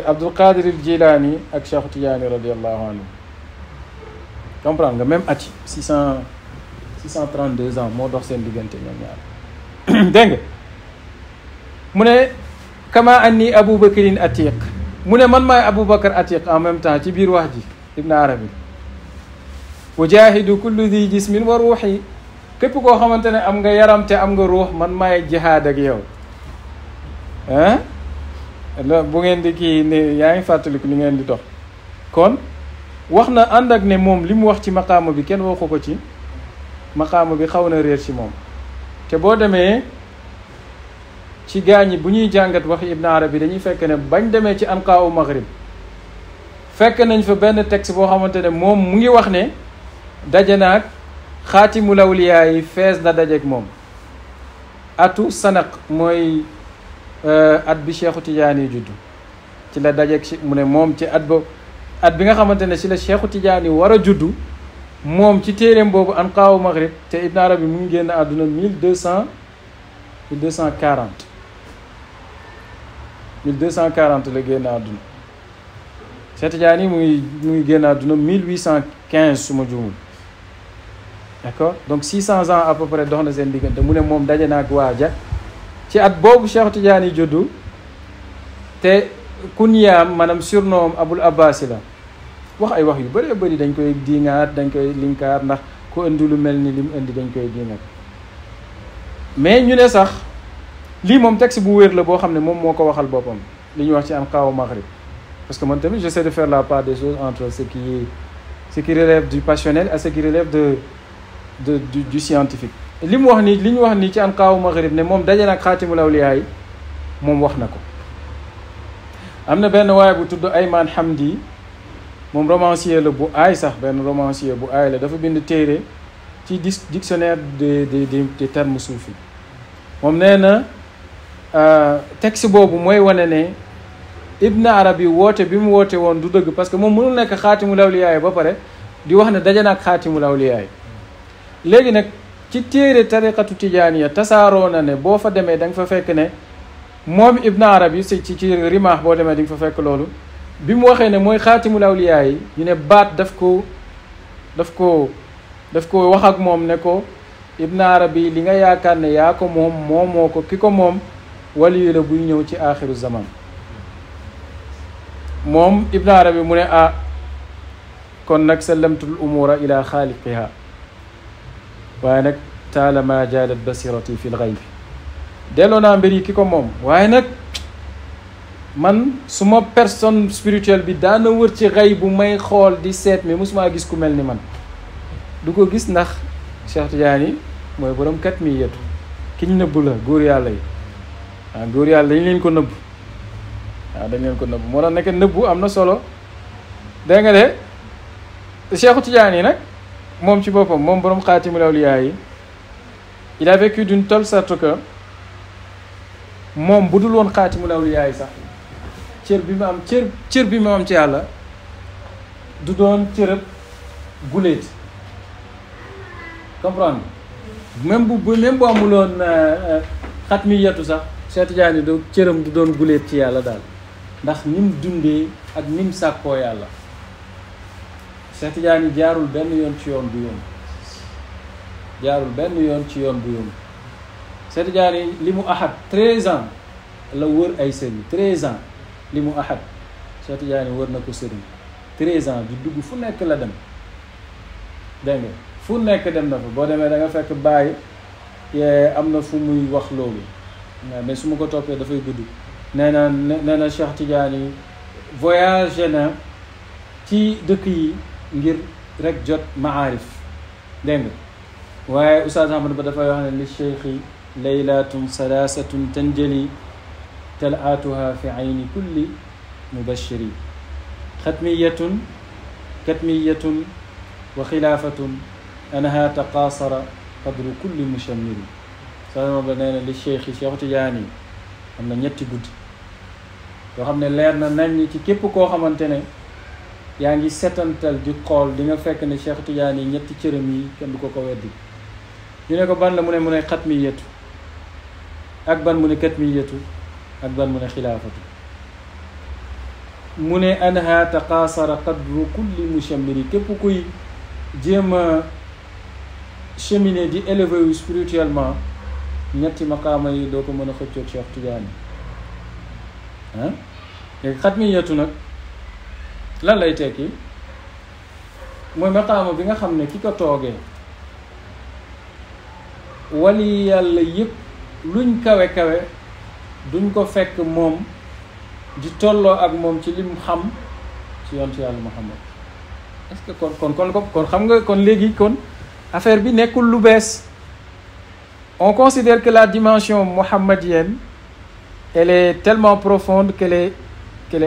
S1: Abdul Qadir al Jilani ak Cheikh Tidiane radiallahu anhu comprendre nga même at yi 632 ans moo dox seen diggante ñoom ñaar dégg nga mu ne kama anni Aboubacarin atiq mu ne man maay Aboubacar atiq en même temps ci biir wax ji Ibn Arabi wajahidu kullu di jismin wa ruuxi képp koo xamante ne am nga yaram te am nga ruux man maay jihaad ak yow ah bu ngeen di kii ne yaa ngi fàttaliku li ngeen di dox kon wax na ànd ak ne moom li mu wax ci maqaama bi kenn waxu ko ci maqaama bi xaw na réer ci moom te boo demee ci gaañi bu ñuy jàngat waxi Ibn Arabi dañuy fekk ne bañ demee ci anqaawu maghrib fekk nañ fa benn texte boo xamante ne moom mu ngi wax ne daje naag xaatimul awliyaa yi fees na dajeeg moom atu sanaq mooy at bi Cheikhu Tidiane yi juddu ci la dajeeg mu ne moom ci at bi nga xamante ne ci la Cheikhu Tidiane yi war a juddu moom ci téeréem boobu anqaawu maghrib te Ibn Arabi mu ngi génn àdduna 1240 la génn àdduna Cheikh Tidiane yi mu ngi génn àdduna 1815 su ma juumul d'accord donc 600 ans à peu près dox na seen diggante mu ne moom daje na ak waaja ci at boobu Cheikh Tidiane yi juddu te kunyaam maanaam surnom Abul Abbas la wax ay wax yu bëree bëri dañ koy diingaat dañ koy linkaar ndax ku indi lu mel ni lim indi dañ koy diingaat mais ñu ne sax lii moom texte bu wér la boo xam ne moom moo ko waxal boppam li ñuy wax ci anqaawu maghrib parce que man tamit j'essaie de faire la part des choses entre ce qui relève du passionnel et ce qui relève du scientifique li mu wax nii li ñu wax nii ci anqaawu maghrib ne moom daje nag xaatimul awliyaa yi moom wax na ko am na benn waaye bu tudd Ayman Hamdi moom romancier la bu aay sax benn romancier bu aay la dafa bind téere ci dictionnaire des termes soufis moom nee na texte boobu mooy wane ne Ibn Arabi woote bi mu woote woon du dëgg parce que moom mënul nekk xaatimul awliyaa yi ba pare di wax ne daje nag xaatimul awliyaa yi léegi nag ci téere tariqatu tijaaniya tasaaroo na ne boo fa demee da nga fa fekk ne moom Ibn Arabi ci rimaax boo demee di nga fa fekk loolu bi mu waxee ne mooy xaatimul awliyaa yi ñu ne baat daf ko wax ak moom ne ko Ibn Arabi li nga yaakaar ne yaa ko moom moomoo ko ki ko moom waliyu la buy ñëw ci aaxiru zaman moom Ibn Arabi mu ne kon nag sallamtul umura ila xaaliqiha waaye nag taalama jaalat basirati fi lxaybi delloo naa mbir yi ki ko moom waaye nag man suma personne spirituelle bi daana wër ci xay bu may xool di seet mais mosuma gis ku mel ni man du ko gis ndax Cheikh Tidiane yi mooy borom kat mi yetu kiñ nëbb la góor yàlla yi góor yàlla dañ leen ko nëbb dañ leen ko nëbb moo tax nekk nëbbu am na solo dégg nga de Cheikh Tidiane yi nag moom ci boppam moom borom xaatimul awliyaa yi il a vécu d'une telle sorte que moom bu dul woon xaatimul awliyaa yi sax cër bi mu am cër bi mu am ci yàlla du doon cërëb guléet comprendre même bu amuloon xatmi yetu sax Cheikh Tidiane do cëram du doon guléet ci yàlla daal ndax ni mu dundee ak ni mu sàkkoo yàlla Cheikh Tidiane jaarul benn yoon ci yoon bu yomb jaarul benn yoon ci yoon bu yomb Cheikh Tidiane li mu ahad 13 ans la wër ay sëriñ 13 ans li mu ahad Cheikh Tidiane wër na ko sëriñ 13 ans di dugg fu nekk la dem dégg nga fu nekk dem na fa boo demee da nga fekk bàyyi am na fu muy wax loolu mais su ma ko toppee dafay gudd nee na Cheikh Tidiane voyagé na ci dëkk yi ngir rek jot maarif dégg nga waaye Oustaz Ahmad ba dafay wax ne li cheikhi laylatun salaasatun tanjali talaatuha fi ayni kulli mubashiri xatmiyatun katmiyatun wa xilaafatun anha taqaasara qadru kulli mushammiri Oustaz ba nee na li cheikhi Cheikh Tidiane am na ñetti guddi yoo xam ne leer na nañ ci képp koo xamante ne yaa ngi setantal di xool di nga fekk ne Cheikh Tidiane ñetti cërëm yi kenn du ko weddi ñu ne ko ban la mu ne xatmiyatu ak ban mu ne katmiyatu ak ban mu ne xilaafatu mu ne anha taqaasara qadru kulli mushammiri képp kuy jéem a cheminer di élever wu spirituellement ñetti maqaama yi doo ko mën a xëccoog Cheikh Tidiane ah léegi xatmiyatu nag lan lay tekki mooy maqaama bi nga xam ne ki ko toogee wali yàlla yëpp luñ kawe kawe duñ ko fekk moom di tolloo ak moom ci lim xam ci yontu yàlla Muhammad est-ce que kon xam nga kon léegi kon affaire bi nekkul lu bees. On considère que la dimension mohammedienne elle est tellement profonde qu'elle est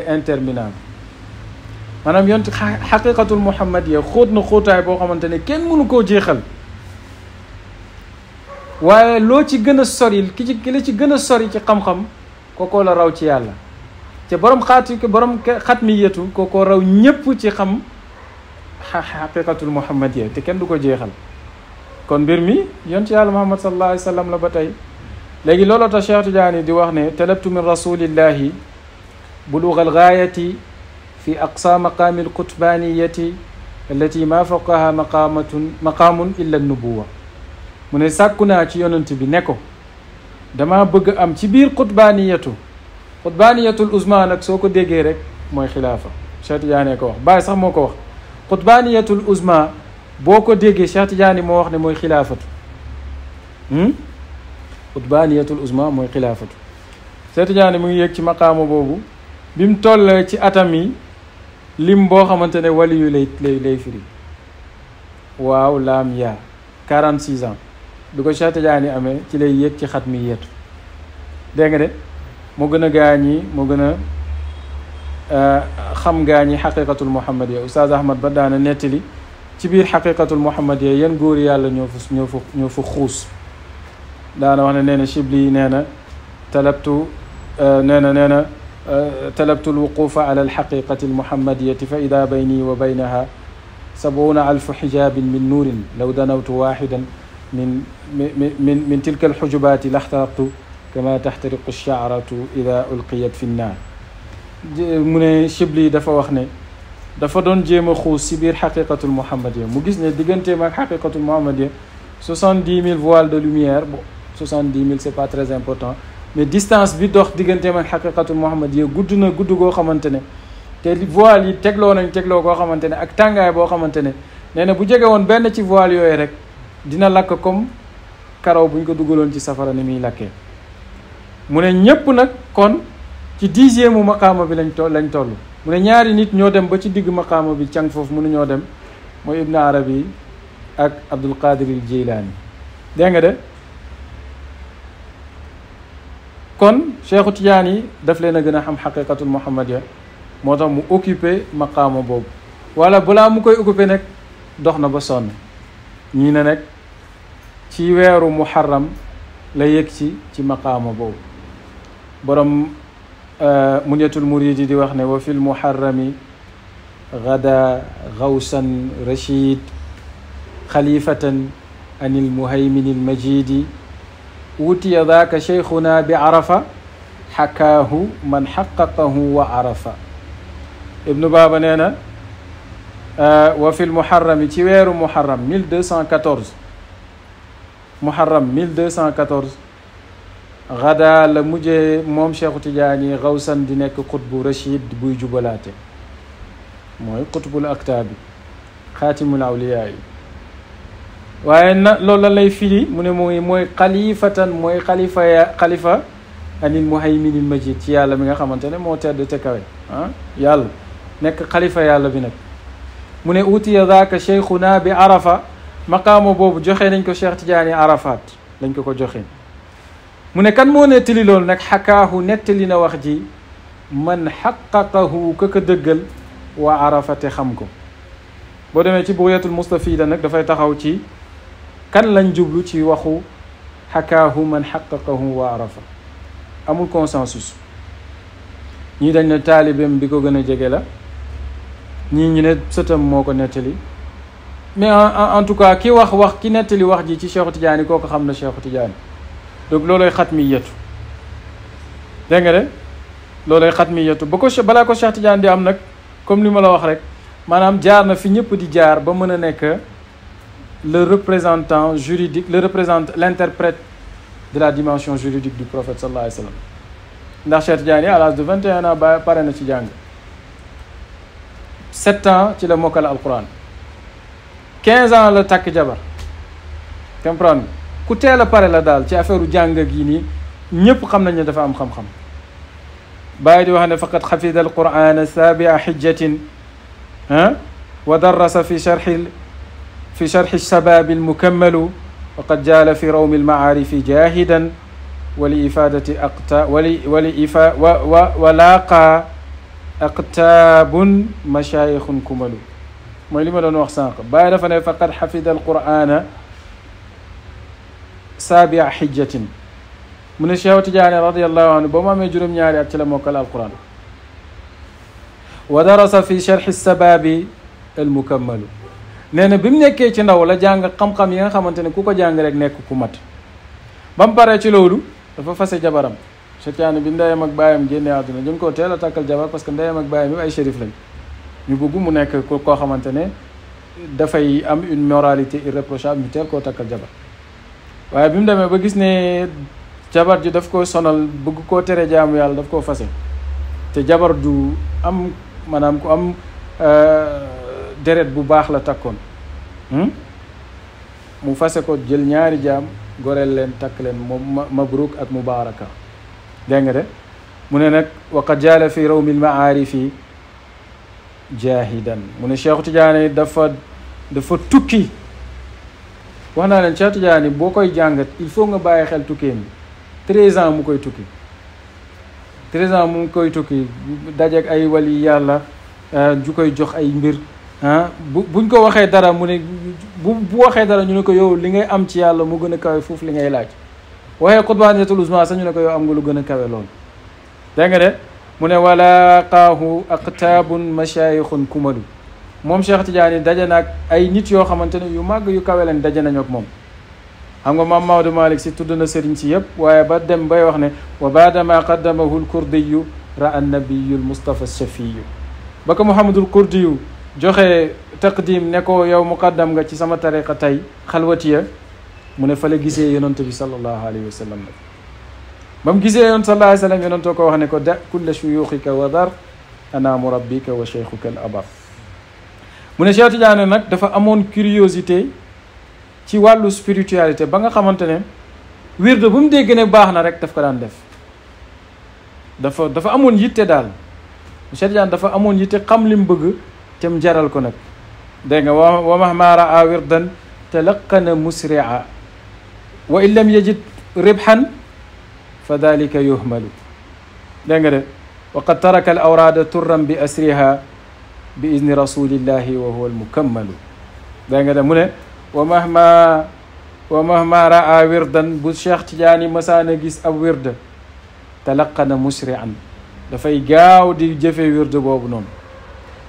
S1: interminable maanaam yontu xaqiqatul muhammadiya xóot na xóotaay boo xamante ne kenn mënu koo jeexal waaye loo ci gën a soril ki la ci gën a sori ci xam-xam kookoo la raw ci yàlla te borom xatmiyatu kookoo raw ñépp ci xam xaqiqatul muhammadiya te kenn du ko jeexal kon mbir mi yontu yàlla muhammad sallallahu alayhi wa sallam la ba tey léegi looloo tax Cheikh Tidiane di wax ne talabtu min rasulillahi buluga algaayati fi aqsa maqaami alqutbaniyati allati ma fawqaha maqaamun illa nubuwa mu ne sàkku naa ci yonent bi ne ko dama bëgg am ci biir xutbaaniyatul uzma nag soo ko déggee rek mooy xilaafa Cheikh Tidiane ko wax Baay sax moo ko wax xutbaaniyatul uzma boo ko déggee Cheikh Tidiane moo wax ne mooy xilaafatu xutbaaniyatul uzma mooy xilaafatu Cheikh Tidiane mu ngi yéeg ci maqaama boobu bi mu toll ci atam yi lim boo xamante ne wali yu lay firi waaw laam yaa 46 ans bi ko Cheikh Tidiane amee ci lay yéeg ci xatmiyatu dégg nga de moo gën a gaañi moo gën a xam gaañi xaqiqatul muhammadiya Oustaz Ahmad ba daana nettali ci biir xaqiqatul muhammadiya yan góor yàlla ñoo fa xuus daana wax ne nee na Shibli nee na talabtu alwuqufa ala alxaqiqati almuhammadiyati fa ida bayni wa baynaha 70,000 xijaabin min nuurin law danawtu waaxidan min tilka alxujubaati laxtaraqtu kama taxtariqu alshaaratu ida ulqiyat fi nnaar mu ne Shibli dafa wax ne dafa doon jéem a xuus si biir xaqiqatul muhammadiya mu gis ne digganteem ak xaqiqatul muhammadiya 70,000 voiles de lumière bon 70,000 c'est pas très important mais distance bi dox digganteem ak xaqiqatul muhammadiya gudd na gudd goo xamante ne te voile yi tegloo koo xamante ne ak tàngaay boo xamante ne nee na bu jege woon benn ci voile yooyu rek dina lakk comme karaw buñ ko dugaloon ci safara ni muy lakkee mu ne ñépp nag kon ci 10e mu maqaama bi lañ toll mu ne ñaari nit ñoo dem ba ci digg maqaama bi càng foofu mënuñoo dem mooy Ibn Arabi ak Abdul Qadir al Jilani dégg nga de kon Cheikhu Tidiane yi daf leen a gën a xam xaqiqatul muhammadiya moo tax mu occupé maqaama boobu wala balaa mu koy occupé nag dox na ba sonn ñii ne nag ci weeru muharram la yëg ci maqaama boobu borom munyatul muridi di wax ne wa fil muharrami gada gawsan rachid xalifatan anil muhayminil majidi wutiya daaka cheikhuna bi arafa xakaahu man xaqaqahu wa arafa ibnu baaba nee na wa fil muharrami ci weeru muharram 1214 muharram 1214 gada la mujjee moom Cheikhu Tidiane gawsan di nekk xutbu rachid buy jubalaate mooy xutbul aktaabi xaatimul awliyaa yi waaye na loolu la lay firi mu ne mooy xalifatan mooy xalifa anil muhayminil majid ci yàlla mi nga xamante ne moo tedd te kawe yàlla nekk xalifa yàlla bi nag mu ne utiya daaka cheikhuna bi arafa maqaama boobu joxe nañ ko Cheikh Tidiane Arafat lañ ko joxe mu ne kan moo nettali loolu nag xakaahu nettali na wax ji man xaqaqahu ka ko dëggal wa arafate xam ko boo demee ci bughyatul mustafida nag dafay taxaw ci kan lañ jublu ci waxu xakaahu man xaqaqahu wa arafa amul consensus ñii dañ ne taalibeem bi ko gën a jege la ñii ñu ne sëtam moo ko nettali mais en tout cas ki wax ki nettali wax ji ci Cheikh Tidiane kooku xam na Cheikh Tidiane donc looloy xatmiyatu dégg nga de looloy xatmiyatu ba ko balaa ko Cheikh Tidiane di am nag comme li ma la wax rek maanaam jaar na fi ñëpp di jaar ba mën a nekk le représentant juridique l'interprète de la dimension juridique du prophète sallallahu alayhi wa sallam ndax Cheikh Tidiane à l'âge de 21 ans ba pare na ci jàng 7 ans ci la mokkal alquran 15 ans la takk jabar comprendre ku teel a pare la daal ci affaire u jàng gi nii ñëpp xam nañ ne dafa am xam-xam bàyyi di wax ne faqad xafida alquran sabia xijjatin wa darasa fi sharxi shababi almukammalu waqad jaala fi rawmi almaarifi jahidan wali ifadati aqta wa laaqa aqtaabun mashayixun kumalu mooy li ma doon wax sànq bàyyi dafa ne faqad xafida alqurana sabia xijjatin mu ne Cheikh Tidiane radiallahu anhu ba mu amee juróom-ñaari at ci la mokkal alquran wa darasa fi sharxi sababi almukammalu nee na bi mu nekkee ci ndaw la jàng xam-xam yi nga xamante ne ku ko jàng rek nekk ku mat ba mu paree ci loolu dafa fase jabaram Cheikh Tidiane bi ndeyam ak baayam génne àdduna jëm koo teel a takkal jabar parce que ndeyam ak baayam yi ay shérif lañ ñu bëgg mu nekk koo xamante ne dafay am une moralité irréprochable ñu teel koo takkal jabar waaye bi mu demee ba gis ne jabar ji daf ko sonal bëgg koo tere jaamu yàlla daf koo fase te jabar du am maanaam ku am deret bu baax la takkoon mu fase ko jël ñaari jaam goreel leen takk leen moom mabruk ak mubaraka dégg nga de mu ne nag waqad jaala fi rawmi lmaarifi jahidan mu ne Cheikh Tidiane dafa tukki wax naa leen Cheikh Tidiane boo koy jàngat il faut nga bàyyi xel tukkee mi 13 ans mu koy tukki 13 ans mu koy tukki dajeeg ay wali yàlla ju koy jox ay mbir buñ ko waxee dara mu ne bu waxee dara ñu ne ko yow li ngay am ci yàlla mu gën a kawe foofu li ngay laaj waxee xutbaaniyatul uzma sax ñu ne ko yow am nga lu gën a kawe loolu dégg nga de mu ne walaqaahu aqtaabun mashayixun kumalu moom Cheikh Tidiane daje naag ay nit yoo xamante ne yu màgg yu kawe leen daje nañu ak moom xam nga maam Maodo Malick si tudd na sëriñ si yëpp waaye ba dem bay wax ne wa baadama qaddamahu lkurdiyu ra an nabiyu lmustafa shafiyu ba ko Mouhamadul Kurdiyu joxe taqdim ne ko yow muqaddam nga ci sama tariqa tey xalwatiya mu ne fa la gisee yonent bi sallallahu alayhi wa sallam nag ba mu gisee yonent sallallahu alayhi wa sallam yonentoo ko wax ne ko da kulla shuyuxika wa dar ana murabbika wa cheikhuka al abar mu ne Cheikh Tidiane nag dafa amoon curiosité ci wàllu spiritualité ba nga xamante ne wirde bu mu dégg ne baax na rek daf ko daan def dafa amoon yitte daal Cheikh Tidiane dafa amoon yitte xam li mu bëgg te mu jaral ko nag dégg nga wa mahma raa wirdan talaqana musria wa in lam yajid ribhan fa dalika yuhmalu dégg nga de wa qad taraka al awrada turran bi asriha bi izni rasulillahi wa huwa al mukammalu dégg nga de mu ne wa mahma raa wirdan bu Cheikh Tidiane masaana gis ab wirda talaqana musri'an dafay gaaw di jëfe wirde boobu noonu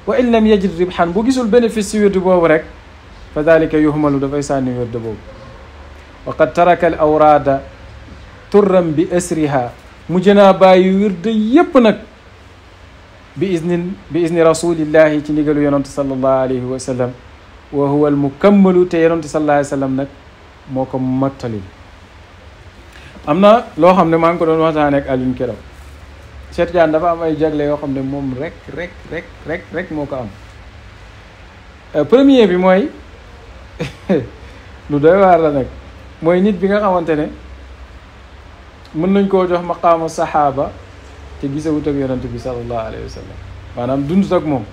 S1: wa in lam yajid ribhan bu gisul bénéfice ci wirde boobu rek fa dalika yuhmalu dafay sànni wirde boobu wa qad taraka al awrada turran bi asriha mujj naa bàyyi wirde yépp nag bi izni rasulillahi ci ndigalu yonante sallallahu alayhi wa sallam wa huwa al mukammalu te yonante sallallahu alayhi wa sallam nag moo ko mattalil am na loo xam ne maa ngi ko doon waxtaane ak Alioune Keroog Cheikh Tidiane dafa am ay jagle yoo xam ne moom rek moo ko am premier bi mooy lu doy waar la nag mooy nit bi nga xamante ne mën nañ koo jox maqaama saxaaba te gisawut ak yonante bi sallallahu alayhi wa sallam maanaam dundut ak moom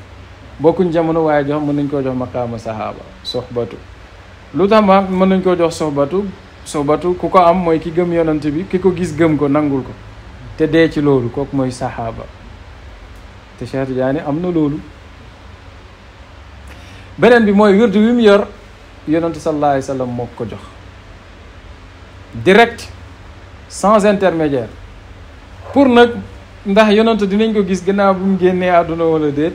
S1: bokkuñ jamono waaye mën nañ koo jox maqaama saxaaba soxbatu lu tax ma mën nañ koo jox sohbatu ku ko am mooy ki gëm yonent bi ki ko gis gëm ko nangul ko te dee ci loolu kooku mooy saxaaba te Cheikh Tidiane am na loolu. beneen bi mooy wirdu wi mu yor yonent sallallahu alayhi wa sallam moo ko jox direct sans intermédiaire pour nag ndax yonent dinañ ko gis gannaaw bu mu génnee àdduna wala déet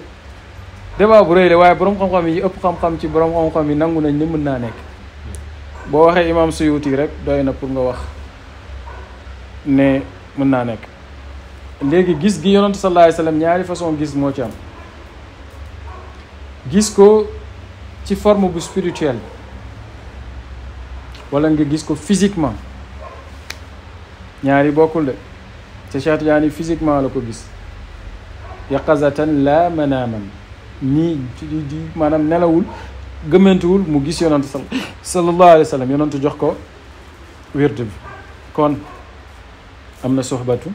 S1: débat bu rëy la waaye borom xam-xam yi ëpp xam-xam ci borom xam-xam yi nangu nañ ni mën naa nekk. boo waxee imam Suyuti rek doy na pour nga wax ne mën naa nekk. léegi gis gi yonent sallallahu alayhi wa sallam ñaari façon gis moo ci am gis ko ci forme bu spirituelle wala nga gis ko physiquement ñaari bokkul de te Cheikh Tidiane physiquement la ko gis yaqazatan la manaman nii di maanaam nelawul gëmmantuwul mu gis yonent sallallahu alayhi wa sallam yonent jox ko wird bi kon am na soxbatu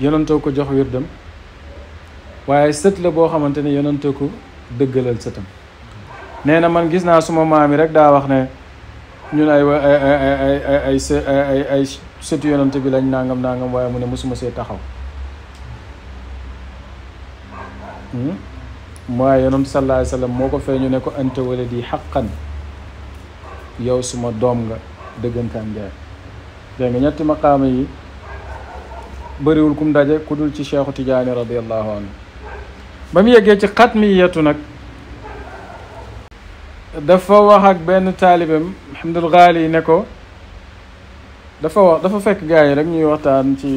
S1: yonentoo ko jox wirdam waaye sët la boo xamante ne yonentoo ko dëggalal sëtam nee na man gis naa suma maam yi rek daa wax ne ñun ay sëtu yonent bi lañ nangam waaye mu ne mosuma see taxaw waaye yonent sallallahu alayhi wa sallam moo ko feeñu ne ko anta waladi haqqan yow suma doom nga dëggantaan jaay dégg nga ñetti maqaama yi bëriwul kum daje ku dul ci Cheikhu Tidiane radiyallahu anhu ba mu yeggee ci xatmiyatu nag dafa wax ak benn taalibam Hamdul Ghali ne ko dafa fekk gars yi rek ñuy waxtaan ci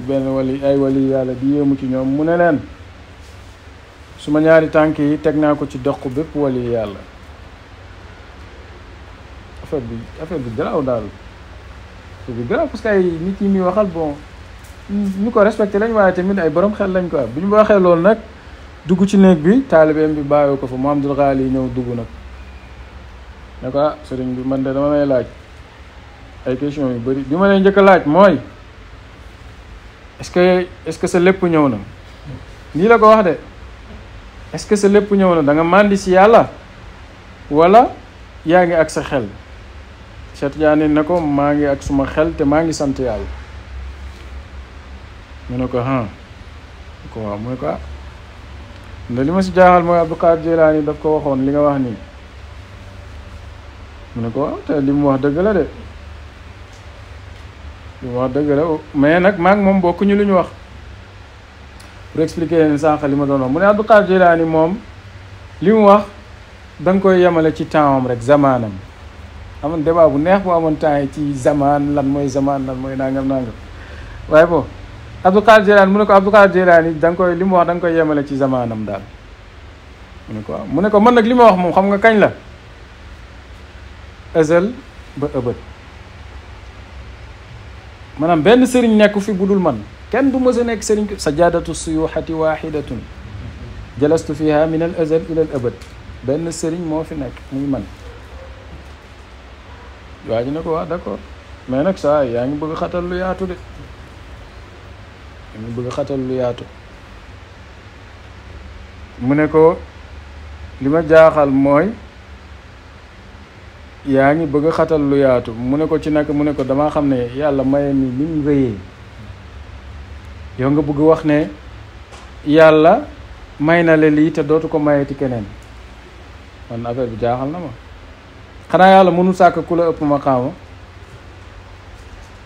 S1: benn wali yàlla di yéemu ci ñoom mu ne leen suma ñaari tànk yi teg naa ko ci dox bépp wali yàlla affaire bi garaaw daal affaire bi garaaw parce que ay nit ñi muy waxal bon ñu ko respecté lañ waaye tamit ay borom xel lañ ko bu ñu waxee loolu nag dugg ci néeg bi taalibeem bi bàyyi ko fa Muhammadul Ghali yi ñëw dugg nag ne ko sëriñ bi man de dama lay laaj ay question yu bëri bi ma lay njëkk a laaj mooy est-ce que sa lépp ñëw na nii la ko wax de est-ce que sa lépp ñëw na da nga màndi si yàlla wala yaa ngi ak sa xel Cheikh Tidiane ne ko maa ngi ak suma xel te maa ngi sant yàlla mu ne ko ko waaw mu ne ko nda li ma si jaaxal mooy Abdul Qadir Jilani daf ko waxoon li nga wax nii mu ne ko waaw te li mu wax dëgg la de li mu wax dëgg la mais nag maa ngi moom bokkuñu lu ñu wax pour expliquer leen sànq li ma doon wax mu ne Abdul Qadir Jilani moom li mu wax da nga koy yemale ci temps am rek zamaanam amoon débat bu neex bu amoon temps yi ci zamaan lan mooy nangam waaye bon Abdul Qadir Jilani mu ne ko Abdul Qadir Jilani da nga koy li mu wax da nga koy yemale ci zamaanam daal mu ne ko waaw mu ne ko man nag li ma wax moom xam nga kañ la azal ba ëbët maanaam benn sëriñ nekku fi budul man kenn du mës a nekk sëriñ sajadatu suyuhati wahidatun jalastu fiha min al azal ila al abad benn sëriñ moo fi nekk muy man waa ji ne ko waaw d'accord mais nag saa yaa ngi bëgg xatal lu yaatu de mu ne ko li ma jaaxal mooy yaa ngi bëgg xatal lu yaatu mu ne ko ci nag mu ne ko damaa xam ne yàlla maye ni ni mu rëyee yow nga bëgg wax ne yàlla may na la lii te dootu ko mayeti keneen man affaire bi jaaxal na ma xanaa yàlla mënul sàkk ku la ëpp ma xaama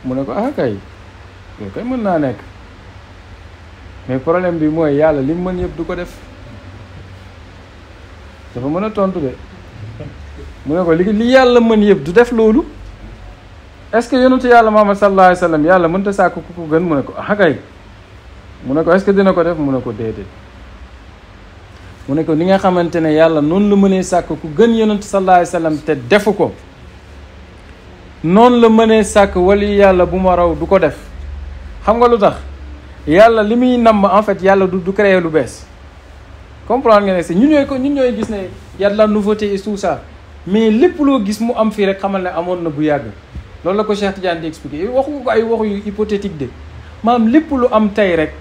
S1: mu ne ko kay loolu kay mën naa nekk mais problème bi mooy yàlla li mu mën yëpp du ko def dafa mën a tontu de mu ne ko li yàlla mën yëpp du def loolu est-ce que yonentu yàlla Muhammad sallallahu alayhi wa sallam yàlla mënta sàkk ku ko gën mu ne ko kay mu ne ko est-ce que dina ko def mu ne ko déedéet mu ne ko ni nga xamante ne yàlla noonu la mënee sàkk ku gën yonentu sallallahu alayhi wa sallam te defu ko noonu la mënee sàkk wali yàlla bu ma raw du ko def xam nga lu tax yàlla li muy namm en fait yàlla du créer lu bees comprendre nga ne si ñun ñooy gis ne y a de la nouveauté et tout ça mais lépp loo gis mu am fii rek xamal ne amoon na bu yàgg loolu la ko Cheikh Tidiane di expliqué waxu ko ay waxu yu hypothétique de maanaam lépp lu am tey rek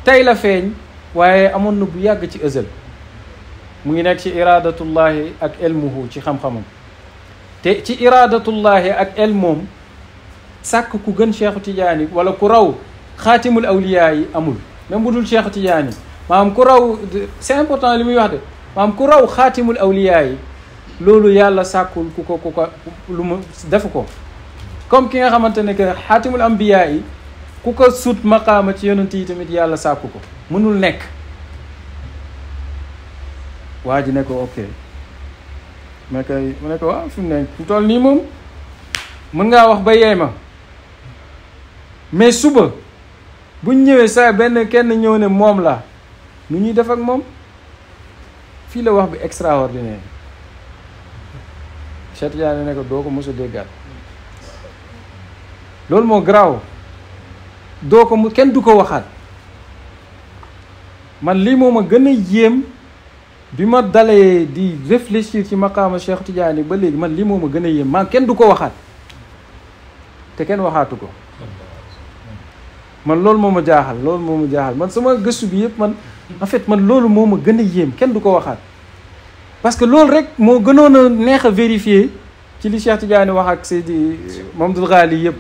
S1: tey la feeñ waaye amoon na bu yàgg ci ësël mu ngi nekk ci iradatullahi ak ilmuhu ci xam-xamam te ci iradatullahi ak ilmoom sàkk ku gën Cheikhu Tidiane wala ku raw xaatimul awliya yi amul même bu dul Cheikhu Tidiane maanaam ku raw c'est important li muy wax de maanaam ku raw xaatimul awliya yi loolu yàlla sàkkul ku ko lu mu def ko comme ki nga xamante ne que xaatimul ambiya yi ku ko sut maqaama ci yonent yi tamit yàlla sàkku ko mënul nekk waa ji ne ko ok mais kay mu ne ko waaw fi mu ne mu toll nii moom mën ngaa wax ba yeey ma mais suba buñ ñëwee saa benn kenn ñëw ne moom la nu ñuy def ak moom fii la wax bi extraordinaire Cheikh Tidiane ne ko doo ko mos a déggaat loolu moo garaaw doo ko kenn du ko waxaat man lii moo ma gën a yéem bi ma dalee di réfléchir ci maqaama Cheikh Tidiane ba léegi man lii moo ma gën a yéem man kenn du ko waxaat te kenn waxaatu ko man loolu moo ma jaaxal man sama gëstu bi yëpp man en fait man loolu moo ma gën a yéem kenn du ko waxaat parce que loolu rek moo gënoon a neex a vérifier ci li Cheikh Tidiane wax ak Seydi Mamadou Ghali yëpp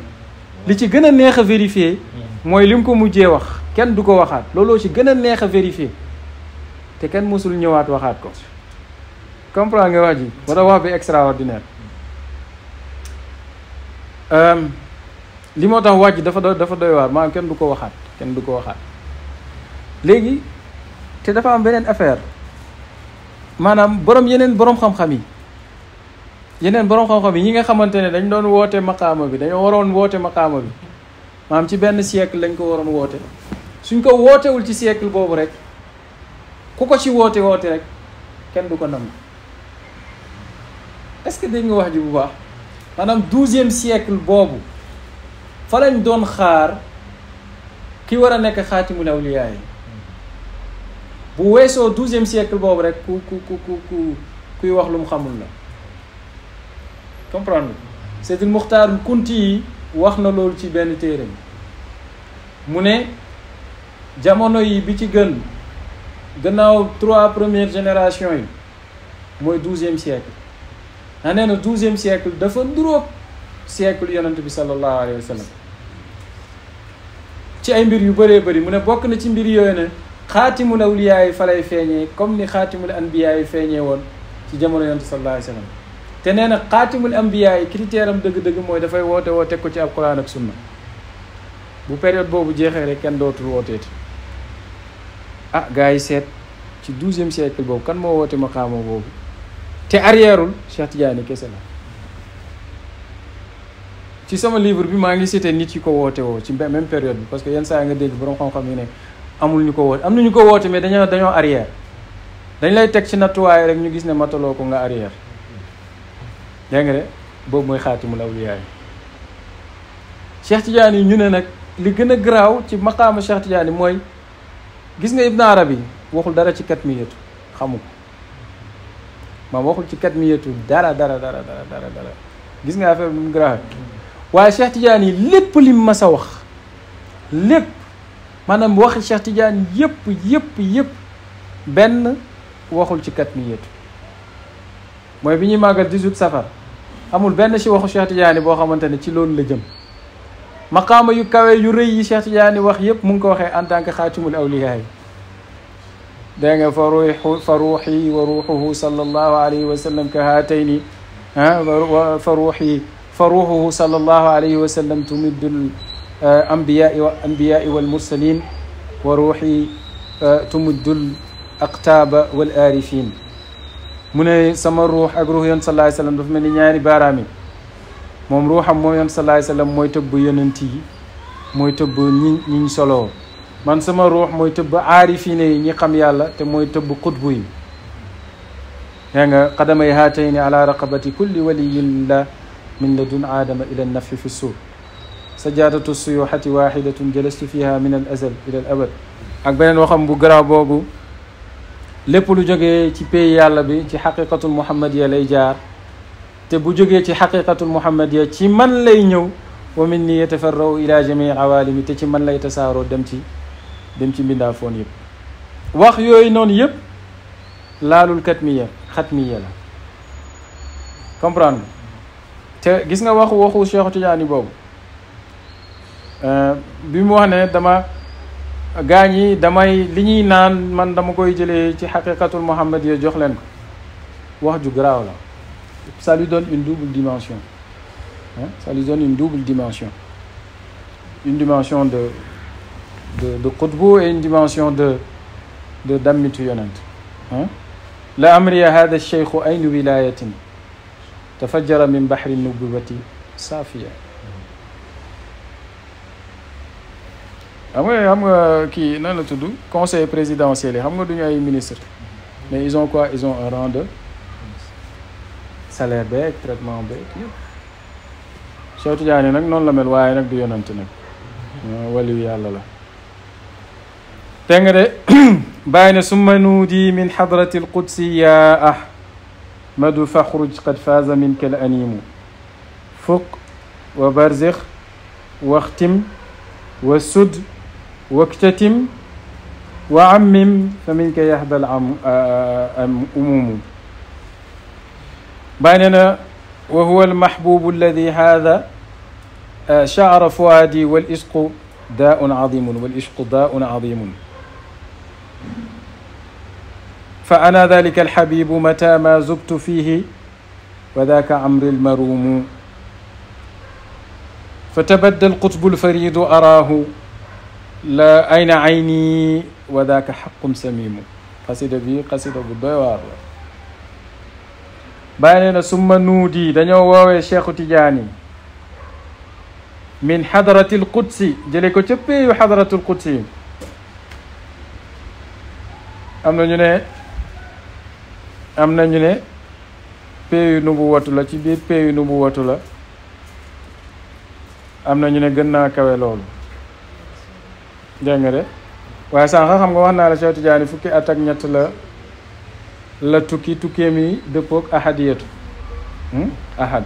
S1: li ci gën a neex a vérifier mooy li mu ko mujjee wax kenn du ko waxaat looloo ci gën a neex a vérifier te kenn mosul ñëwaat waxaat ko comprendre nga wax ji moo tax wax bi extraordinaire li moo tax wax ji dafa doy waar maanaam kenn du ko waxaat léegi te dafa am beneen affaire maanaam yeneen borom xam-xam yi ñi nga xamante ne dañ doon woote maqaama bi dañoo waroon woote maqaama bi maanaam ci benn siècle lañ ko waroon woote suñ ko wootewul ci siècle boobu rek ku ko ci woote rek kenn du ko nangu est-ce que dégg nga wax ji bu baax maanaam 12e siècle boobu fa lañ doon xaar ki war a nekk xaatimul awliyaa yi bu weesoo 12e siècle boobu rek kuy wax lu mu xamul la comprendre Seydil Muxtaar Kunti yi wax na loolu ci benn téere mu ne jamono yi bi ci gën gannaaw 3 premières générations yi mooy 12e siècle nee na 12e siècle dafa nduróog siècle yonent bi sallallahu alayhi wa sallam ci ay mbir yu bëree bëri mu ne bokk na ci mbir yooyu ne xaatimul awliyaa yi fa lay feeñee comme ni xaatimul anbiyaa yi feeñee woon ci jamono yonent sallallahu alayhi wa sallam te nee na xaatimul anbiyaa yi critère am dëgg-dëgg mooy dafay woo teg ko ci alquran ak sunna bu période boobu jeexee rek kenn dootul wooteeti gars yi seet ci 12e siècle boobu kan moo woote maqaama boobu te arrièreul Cheikh Tidiane kese la ci sama livre bi maa ngi cité nit yi ko woote woo ci même période bi parce que yenn saa nga dégg borom xam-xam yi ne amul ñu ko woote am na ñu ko woote mais dañoo arrière dañ lay teg ci nattuwaay rek ñu gis ne mataloo ko nga arrière dégg nga de boobu mooy xaatimul awliyaa yi Cheikh Tidiane yi ñu ne nag li gën a garaaw ci maqaama Cheikh Tidiane mooy gis nga Ibn Arabi waxul dara ci katmiyatu xamu ko maam waxul ci katmiyatu dara gis nga affaire bi mu garaaw waaye Cheikh Tidiane yi lépp lim mas a wax lépp maanaam waxi Cheikh Tidiane yëpp benn waxul ci katmiyatu mooy bi ñuy màggal 18 safar amul benn ci waxu Cheikh Tidiane boo xamante ne ci loolu la jëm maqaama yu kawe yu rëy yi Cheikh Tidiane wax yëpp mu ngi ko waxee en tant que xaatimul awliyaa yi dégg nga fa ruuxi wa ruuxuhu sallallahu alayhi wa sallam ka haatayni fa ruuxuhu sallallahu alayhi wa sallam tumiddul anbiyaai wal mursalin wa ruuxi tumiddul aqtaaba wal aarifin mu ne sama ruux ak ruux yoon sallallahu alayhi wa sallam dafa mel ni ñaari baaraam yi moom ruuxam moom yoon sallallahu alayhi wa sallam mooy tëbb yonent yi mooy tëbb ñiñ soloo man sama ruux mooy tëbb aarifine yi ñi xam yàlla te mooy tëbb xutbu yi yaa nga qadamay haatayni ala raqabati kulli waliyin la min ladun aadama ila nafi fi suur sajaadatu suyuxati waxidatun jalastu fiha min al azal ila al abad ak beneen waxam bu garaaw boobu lépp lu jógee ci pays yàlla bi ci xaqiqatul muhammadiya lay jaar te bu jógee ci xaqiqatul muhammadiya ci man lay ñëw wa min ni yatafarraw ila jamii awalimi te ci man lay tasaaroo dem ci mbindaafoon yëpp wax yooyu noonu yëpp laalul katmiya xatmiya la comprendre te gis nga waxu Cheikh Tidiane boobu bi mu wax ne dama gaañ yi damay li ñuy naan man dama koy jëlee ci xaqiqatul Muhammad ya jox leen ko wax ju garaaw la ça lui donne une double dimension ça lui donne une double dimension de qutbu et une dimension de dammitu yonent la amriya hada cheikhu aynu wilayatin tafajjara min bahri nubuwati safiya xam nga kii nan la tudd conseil présidentiel yi xam nga duñu ay ministre mais ils ont quoi ils ont un rang de salaire beeg traitement beeg yëpp Cheikh Tidiane nag noonu la mel waaye nag du yonent nag waliyu yàlla la te nga de bàyyi ne summa nuudi min xadrati alqudsi ya ahmadu faxruj qad faaza minka al animu fuq wa barzix waxtim wa sud waktatim wa ammim fa minka yahda al umumu bàyyi ne na wa huwa almahbubu alladi hada shaara fuaadi wal ishqu daaun adimun wal ishqu daaun adimun fa ana dalika alxabibu mata ma zubtu fihi wa daka amri almarumu fa tabadda alqutbu alfaridu araahu la ayna ayni wa daka xaqun samimu xasida bi xasida bu doy waar la bàyyi nee na summa nuudi dañoo woowee Cheikhu Tidiane min xadarati alqudsi jële ko ca péeyu xadaratu alqudsi am na ñu ne péeyu nubuwatu la ci biir péeyu nubuwatu la am na ñu ne gën naa kawe loolu dégg nga de waaye sànq xam nga wax naa la Cheikh Tidiane fukki at ak ñett la tukkee mi dëppoog ahadiyatu ahad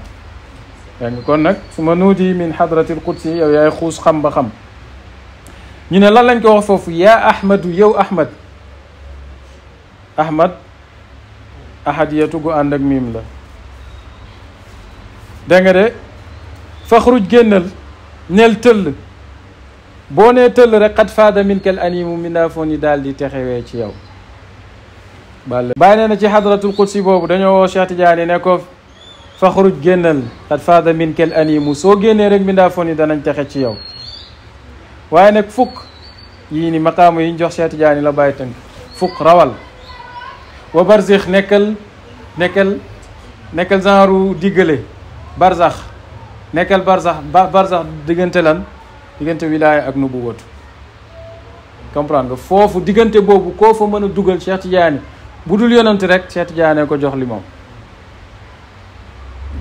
S1: dégg nga kon nag su ma nuudi min hadratil qudsi yow yaay xuus xam ba xam ñu ne lan lañ ko wax foofu yaa ahmadu yow ahmad ahadiyatu gu ànd ak miim la dégg nga de faxruj génnal neel tëll boo nee tëll rek xat faada min kel animu mindaafoon yi daal di texewee ci yow bàyyi nee na ci hadratul qudsi boobu dañoo woo Cheikh Tidiane ne ko faxruj génnal xat faada min kel animu soo génnee rek mindaafoon yi danañ texe ci yow waaye nag fukk yii ni maqaamu yi ñu jox Cheikh Tidiane la bàyyi tënk fukk rawal wa barzix nekkal genre diggale barzax nekkal barzax diggante lan diggante wilaaya ak nubuwatu comprendre nga foofu diggante boobu koo fa mën a dugal Cheikh Tidiane bu dul yonante rek Cheikh Tidiane ko jox li moom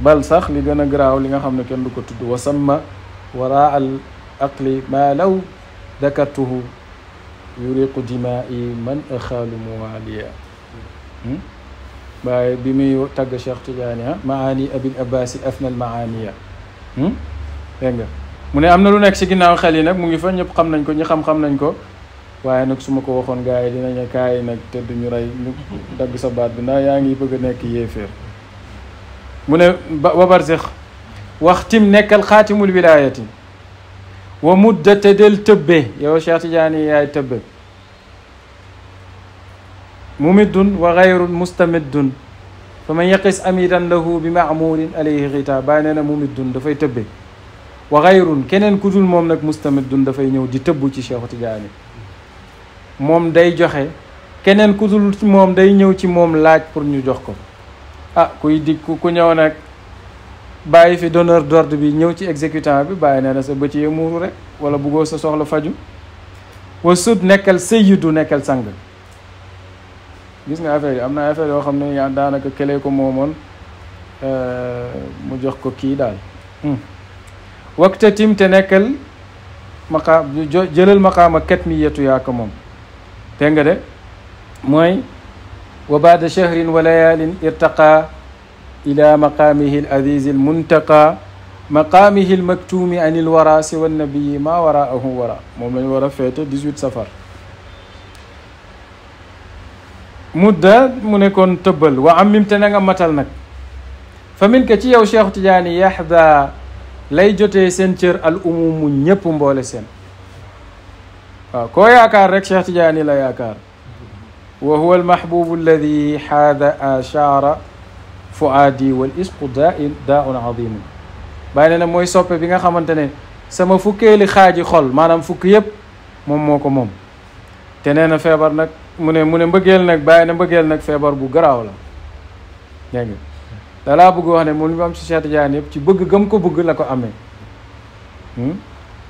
S1: bal sax li gën a garaaw li nga xam ne kenn du ko tudd wa samma wara al aqli ma law dakartuhu yuriqu dimaa'i man axaalu muwaliya waaye bi muy tagg Cheikh Tidiane maani abil abbasi afnal maaniya dégg nga mu ne am na lu nekk ci ginnaaw xel yi nag mu ngi fa ñëpp xam nañ ko ñi xam nañ ko waaye nag su ma ko waxoon gars yi dinañu kaay nag te duñu rey ñu dagg sa baat bi ndax yaa ngi bëgg a nekk yéeféer mu ne wa barzix waxtim nekkal xaatimul wilayati wa muddate del tëbbe yow Cheikh Tidiane yaay tëbbe mumiddun wa gayrun mustamiddun fa man yaqis amidan lahu bi maamurin alayhi xita bàyyi nee na mumiddun dafay tëbbe wa gayrun keneen ku dul moom nag mustamiddun dafay ñëw di tëbbu ci Cheikh Tidiane moom day joxe keneen ku dul moom day ñëw ci moom laaj pour ñu jox ko kuy dig ku ñëw nag bàyyi fi donneur d'ordre bi ñëw ci exécutant bi bàyyi nee na sa bët yi muuru rek wala buggoo sa soxla faju wa sud nekkal sayyidu nekkal sang gis nga affaire yi am na affaire yoo xam ne yaa daanaka këlee ko moomoon mu jox ko kii daal waktatim te nekkal jëlal maqaama katmiyatu yaa ko moom te nga de mooy wa baada shahrin wa layaalin irtaqa ila maqaamihi al azizi al muntaqa maqaamihi al maktuumi an il wara siwa nabiyi ma waraahu wara moom lañu war a feete 18 safar mudda mu ne kon tëbbal wa am mim te na nga matal nag fa min ka ci yow Cheikh Tidiane yaxda lay jotee seen cër al umumu ñëpp mboole seen waaw koo yaakaar rek Cheikh Tidiane la yaakaar wa huwa al mahbubu alladi xaada ashaara fuaadi wal isqu daaun adimun bàyyi ne na mooy soppe bi nga xamante ne sama fukkeeli xaaji xol maanaam fukk yëpp moom moo ko moom te nee na feebar nag mu ne mbëggeel nag bàyyi na mbëggeel nag feebar bu garaaw la dégg nga dalaa bëgg wax ne moom li mu am ci Cheikh Tidiane yëpp ci bëgg gëm ko bëgg la ko amee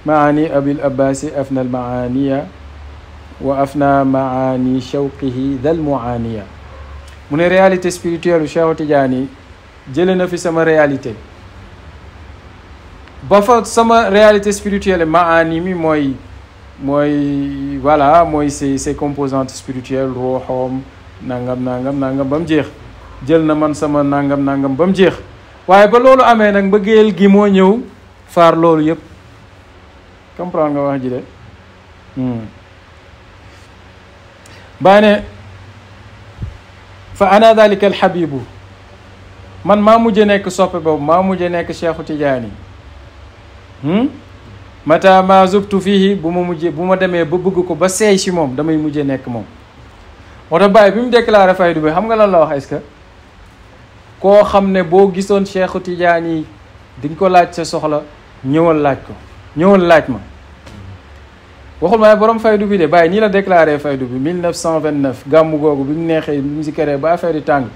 S1: maani abil abbasi afna al maaniya wa afna maani shawqihi dal muaniya mu ne réalité spirituelle u Cheikh Tidiane yi jële na fi sama réalité ba fa sama réalité spirituelle maani mi mooy voilà mooy ses composantes spirituelles ruuxoom nangam ba mu jeex jël na man sama nangam ba mu jeex waaye ba loolu amee nag mbëggeel gi moo ñëw faar loolu yëpp comprendre nga wax ji de baa ne fa ana dalika alxabibu man maa mujj nekk soppe boobu maa mujj nekk Cheikhu Tidiane mata ma zubtu fihi bu ma demee ba bëgg ko ba seey si moom damay mujjee nekk moom moo tax bàyyi bi mu déclaré faydu bi xam nga lan la wax est-ce que koo xam ne boo gisoon Cheikhu Tidiane yi di nga ko laaj sa soxla ñëwal laaj ma waxul ma ne borom faydu bi de bàyyi nii la déclaré faydu bi 1929 gàmmu googu bi mu neexee bi mu si këree ba affaire yi tàng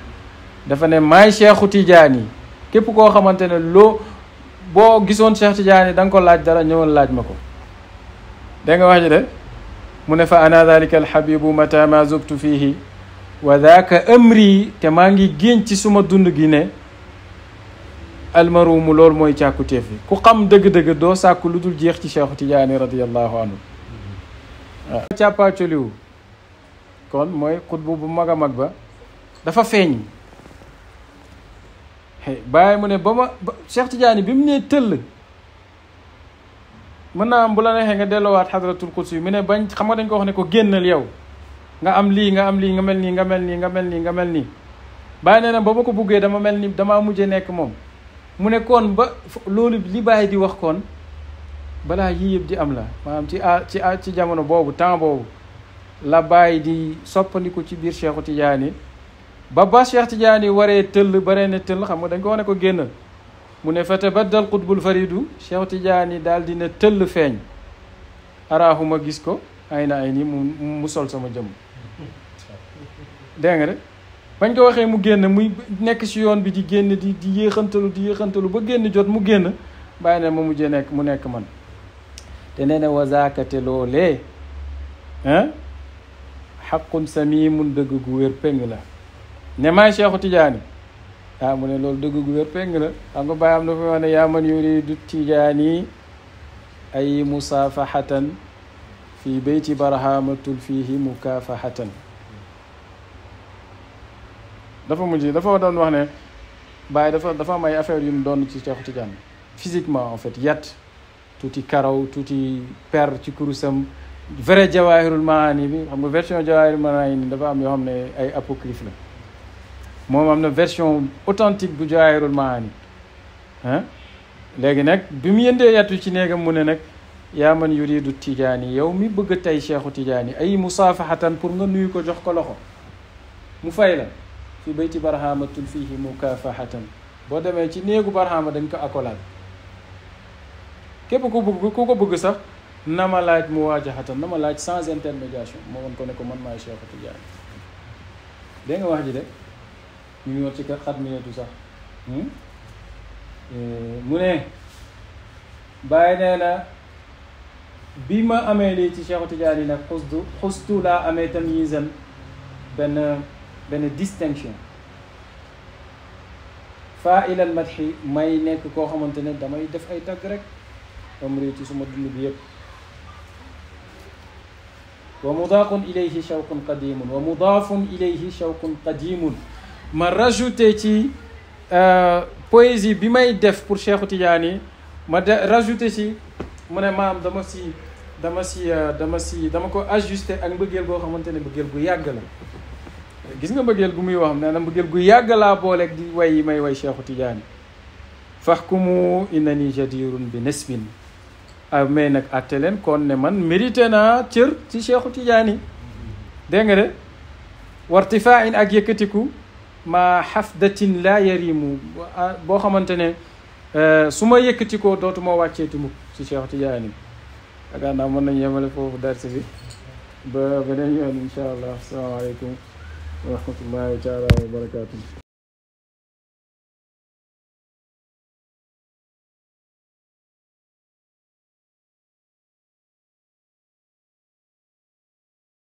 S1: dafa ne maay Cheikhu Tidiane yi képp koo xamante ne boo gisoon Cheikh Tidiane da nga ko laaj dara ñëwal laaj ma ko dégg nga wax ji de mu ne fa ana dalika alxabibu mata ma zubtu fihi wa daaka amri te maa ngi génn ci suma dund gi ne almarumu loolu mooy càkkutéef yi ku xam dëgg-dëgg doo sàkku lu dul jeex ci Cheikh Tidiane radiallahu anhu waaw càppaacoliwu kon mooy xutbu bu mag a mag ba dafa feeñ bàyyi mu ne ba Cheikh Tidiane bi mu nee tëll mën naa am bu la neexee nga delloowaat xadratul qudsi yi mu ne bañ xam nga dañ ko wax ne ko génnal yow nga am lii nga mel nii bàyyi nee na ba ma ko buggee dama mel ni damaa mujjee nekk moom mu ne kon ba loolu li bàyyi di wax kon balaa yii yëpp di am la maanaam ci jamono boobu temps boobu la bàyyi di soppandiku ci biir Cheikhu Tidiane ba Cheikh Tidiane waree tëll baree ne tëll xam nga dañ ko wax ne ko génnal mu ne fa tabaddal qutbul faridu Cheikh Tidiane daal dina tëll feeñ araahuma gis ko ay nii mu sol sama jëmm dégg nga de bañ ko waxee mu génn muy nekk ci yoon bi di génn di yéexantalu ba génn jot mu génn bàyyi ne ma mujjee nekk mu nekk man te nee na wazaakate loolee xaqun samimun dëgg gu wér péng la ne maay Cheikhu Tidiane mu ne loolu dëgg gu wér péng la xam nga bàyyi am na fa wax ne yaa man yuridu Tidiane ay musaafahatan fii beyti barhamatul fihi mukafahatan dafa doon wax ne bàyyi dafa am ay affaire yu mu doon ci Cheikhu Tidiane physiquement en fait yat tuuti karaw tuuti per ci kurusam vrai jawahirul maani bi xam nga version jawahirul maani ni dafa am yoo xam ne ay apocryphe la moom am na version authentique bu jawahirul maani léegi nag bi mu yëndee yattu ci néegam mu ne nag yaa man yuridu Tidiane yow mi bëgg tey Cheikhu Tidiane ay musaafahatan pour nga nuyu ko jox ko loxo mu fay la fi bayti barhamatul fihi mukafahatan boo demee ci néegu barhama dañ ko accolade képp ku ko bëgg sax na ma laaj muwaajahatan na ma laaj sans intermédiation moo won ko ne ko man maay Cheikhu Tidiane dégg nga wax ji de ñu ngi woon ci xat minetu sax mu ne bàyyi nee na bi ma amee lii ci Cheikhu Tidiane yi nag xustu laa amee tamyizan benn distinction faa ilal madhi may nekk koo xamante ne damay def ay tagg rek amri ci suma dund bi yëpp wa mudaafun ilayhi shawqun qadimun ma rajouté ci poésie bi may def pour Cheikhu Tidiane yi ma rajouté ci mu ne maam dama ko ajusté ak mbëggeel boo xamante ne mbëggeel gu yàgg la gis nga mbëggeel gu muy wax nee na mbëggeel gu yàgg laa booleeg di way yi may way Cheikhu Tidiane fahkumu innani jadirun bi nesbin mais nag atte leen kon ne man mérité naa cër ci Cheikhu Tidiane dégg nga de wartifaa in ak yëkkatiku ma xafdatin la yarimu boo xamante ne su ma yëkkatikoo dootuma wàcceeti mukk ci Cheikhu Tidiane yaakaar naa mën nañu yemale foofu darsi bi ba beneen yoon incha allah asalaamaaleykum wa rahmatullahi taala wa barakatuh